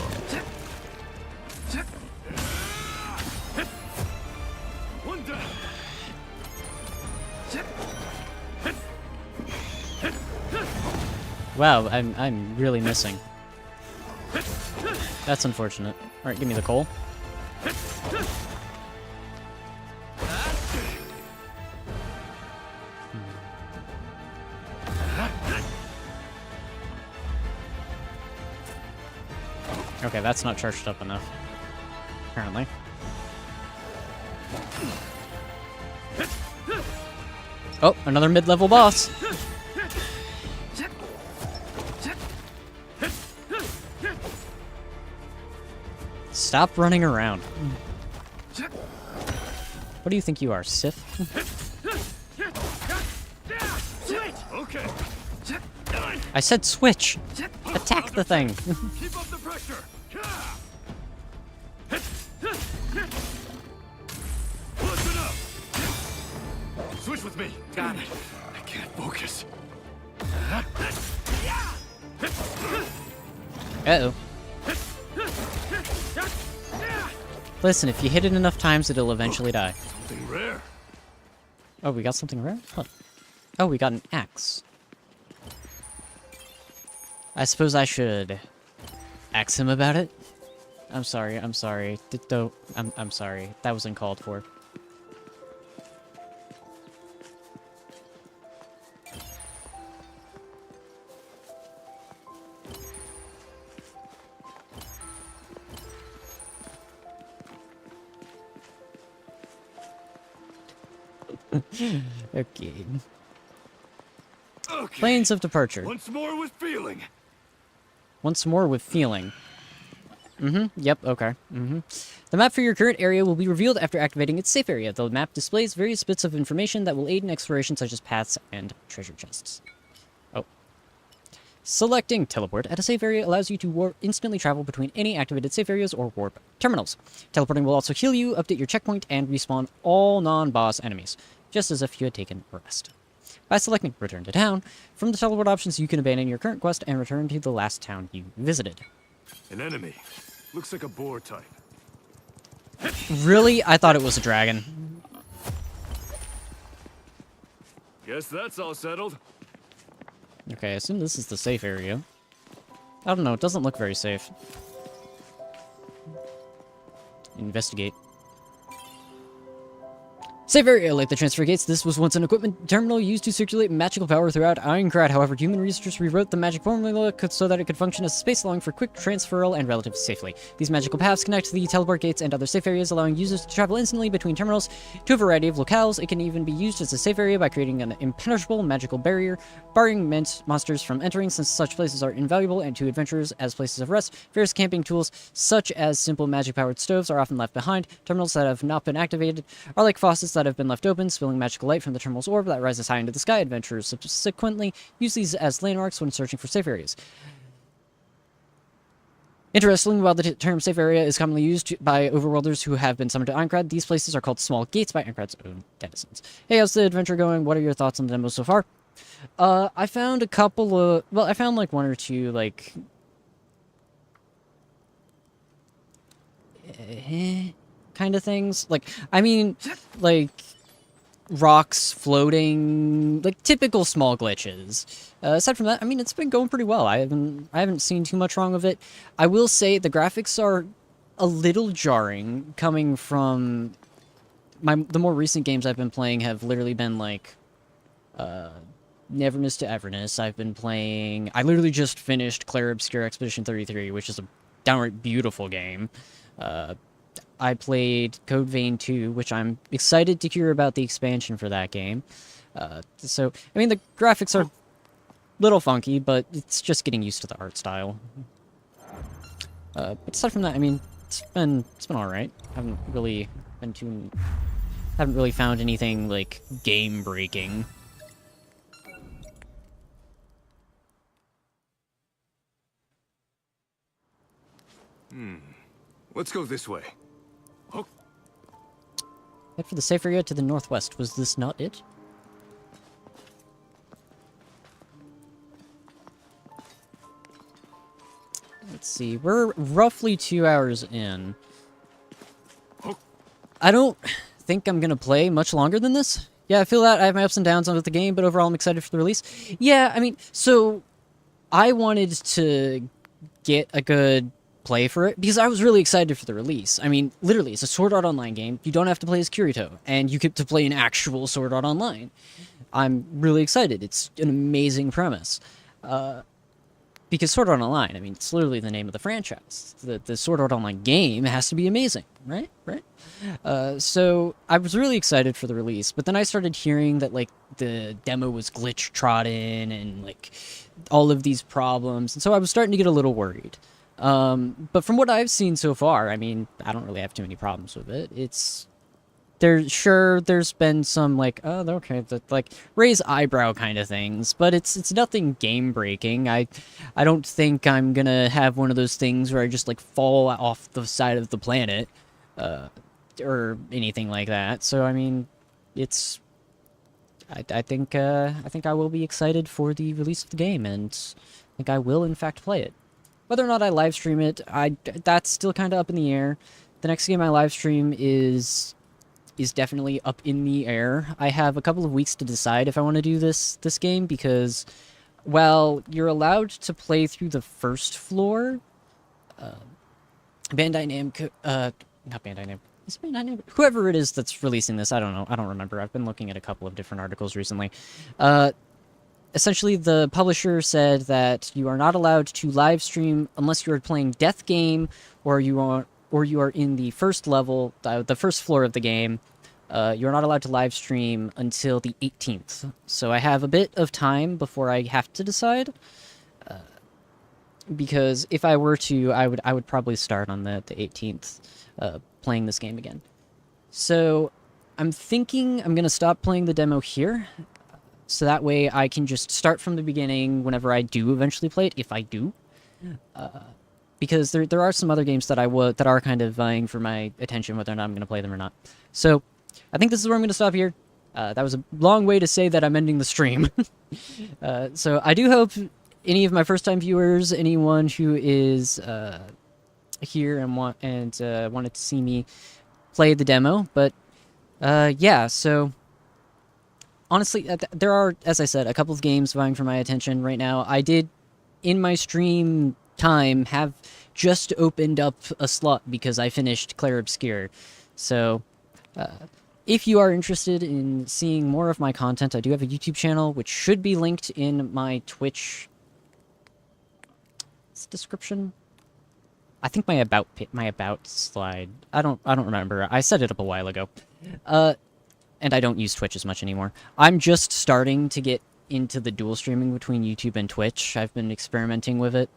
One down. Wow, I'm really missing. That's unfortunate. Alright, give me the coal. Okay, that's not charged up enough. Apparently. Oh, another mid-level boss. Stop running around. What do you think you are, Sith? Okay. I said switch. Attack the thing. Keep up the pressure. Listen up. Switch with me. Got it. I can't focus. Uh-oh. Listen, if you hit it enough times, it'll eventually die. Something rare. Oh, we got something rare? Huh. Oh, we got an axe. I suppose I should ask him about it. I'm sorry. I'm sorry. I'm sorry. That was uncalled for. Okay. Planes of departure. Once more with feeling. Once more with feeling. Yep, okay. The map for your current area will be revealed after activating its safe area. The map displays various bits of information that will aid in exploration, such as paths and treasure chests. Oh. Selecting teleport at a safe area allows you to instantly travel between any activated safe areas or warp terminals. Teleporting will also heal you, update your checkpoint, and respawn all non-boss enemies, just as if you had taken a rest. By selecting Return to Town, from the teleport options you can abandon your current quest and return to the last town you visited. An enemy. Looks like a boar type. Really? I thought it was a dragon. Guess that's all settled. Okay, I assume this is the safe area. I don't know, it doesn't look very safe. Investigate. Safe area, like the transfer gates, this was once an equipment terminal used to circulate magical power throughout Aincrad. However, human researchers rewrote the magic formula so that it could function as a space allowing for quick transferal and relative safely. These magical paths connect the teleport gates and other safe areas, allowing users to travel instantly between terminals to a variety of locales. It can even be used as a safe area by creating an impenetrable magical barrier, barring monsters from entering, since such places are invaluable and to adventurers as places of rest. Various camping tools, such as simple magic-powered stoves, are often left behind. Terminals that have not been activated are like faucets that have been left open, spilling magical light from the terminal's orb that rises high into the sky. Adventurers subsequently use these as landmarks when searching for safe areas. Interestingly, while the term safe area is commonly used by overworlders who have been summoned to Aincrad, these places are called small gates by Aincrad's own denizens. Hey, how's the adventure going? What are your thoughts on the demo so far? I found a couple of... Well, I found like one or two, like... kind of things. Like, I mean, like... rocks floating, like typical small glitches. Aside from that, I mean, it's been going pretty well. I haven't seen too much wrong with it. I will say the graphics are a little jarring, coming from the more recent games I've been playing have literally been like Neverness to Everness. I've been playing. I literally just finished Clair Obscure Expedition 33, which is a downright beautiful game. I played Code Vein 2, which I'm excited to hear about the expansion for that game. So, I mean, the graphics are a little funky, but it's just getting used to the art style. But aside from that, I mean, it's been alright. Haven't really found anything, like, game-breaking. Let's go this way. Head for the safe area to the northwest. Was this not it? Let's see. We're roughly 2 hours in. I don't think I'm going to play much longer than this. Yeah, I feel that I have my ups and downs with the game, but overall I'm excited for the release. Yeah, I mean, so I wanted to get a good play for it because I was really excited for the release. I mean, literally, it's a Sword Art Online game. You don't have to play as Kirito, and you get to play an actual Sword Art Online. I'm really excited. It's an amazing premise. Because Sword Art Online, I mean, it's literally the name of the franchise. The Sword Art Online game has to be amazing, right? Right? So I was really excited for the release, but then I started hearing that, like, the demo was glitch-trodden and, like, all of these problems, and so I was starting to get a little worried. But from what I've seen so far, I mean, I don't really have too many problems with it. There's been some, like, oh, okay, like, raise eyebrow kind of things, but it's nothing game-breaking. I don't think I'm gonna have one of those things where I just, like, fall off the side of the planet, or anything like that. So, I mean, I think I will be excited for the release of the game, and I think I will, in fact, play it. Whether or not I live stream it, that's still kind of up in the air. The next game I live stream is definitely up in the air. I have a couple of weeks to decide if I want to do this game because, well, you're allowed to play through the first floor. Bandai Namco, not Bandai Namco. Is it Bandai Namco? Whoever it is that's releasing this, I don't know. I don't remember. I've been looking at a couple of different articles recently. Essentially, the publisher said that you are not allowed to live stream unless you are playing Death Game or you are in the first level, the first floor of the game. You're not allowed to live stream until the 18th. So I have a bit of time before I have to decide. Because if I were to, I would probably start on the 18th, playing this game again. So I'm thinking I'm going to stop playing the demo here. So that way I can just start from the beginning whenever I do eventually play it, if I do. Because there are some other games that that are kind of vying for my attention, whether or not I'm going to play them or not. So I think this is where I'm going to stop here. That was a long way to say that I'm ending the stream. So I do hope any of my first-time viewers, anyone who is here and wanted to see me play the demo, but yeah. So honestly, there are, as I said, a couple of games vying for my attention right now. I did, in my stream time, have just opened up a slot because I finished Clair Obscure. So if you are interested in seeing more of my content, I do have a YouTube channel, which should be linked in my Twitch description. I think my about slide. I don't remember. I set it up a while ago. And I don't use Twitch as much anymore. I'm just starting to get into the dual streaming between YouTube and Twitch. I've been experimenting with it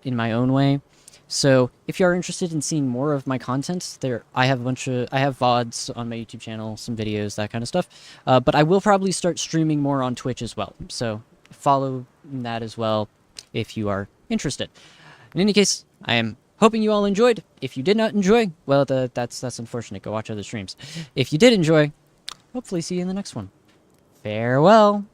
in my own way. So if you are interested in seeing more of my content, I have VODs on my YouTube channel, some videos, that kind of stuff. But I will probably start streaming more on Twitch as well. So follow that as well if you are interested. In any case, I am hoping you all enjoyed. If you did not enjoy, well, that's unfortunate. Go watch other streams. If you did enjoy, hopefully see you in the next one. Farewell.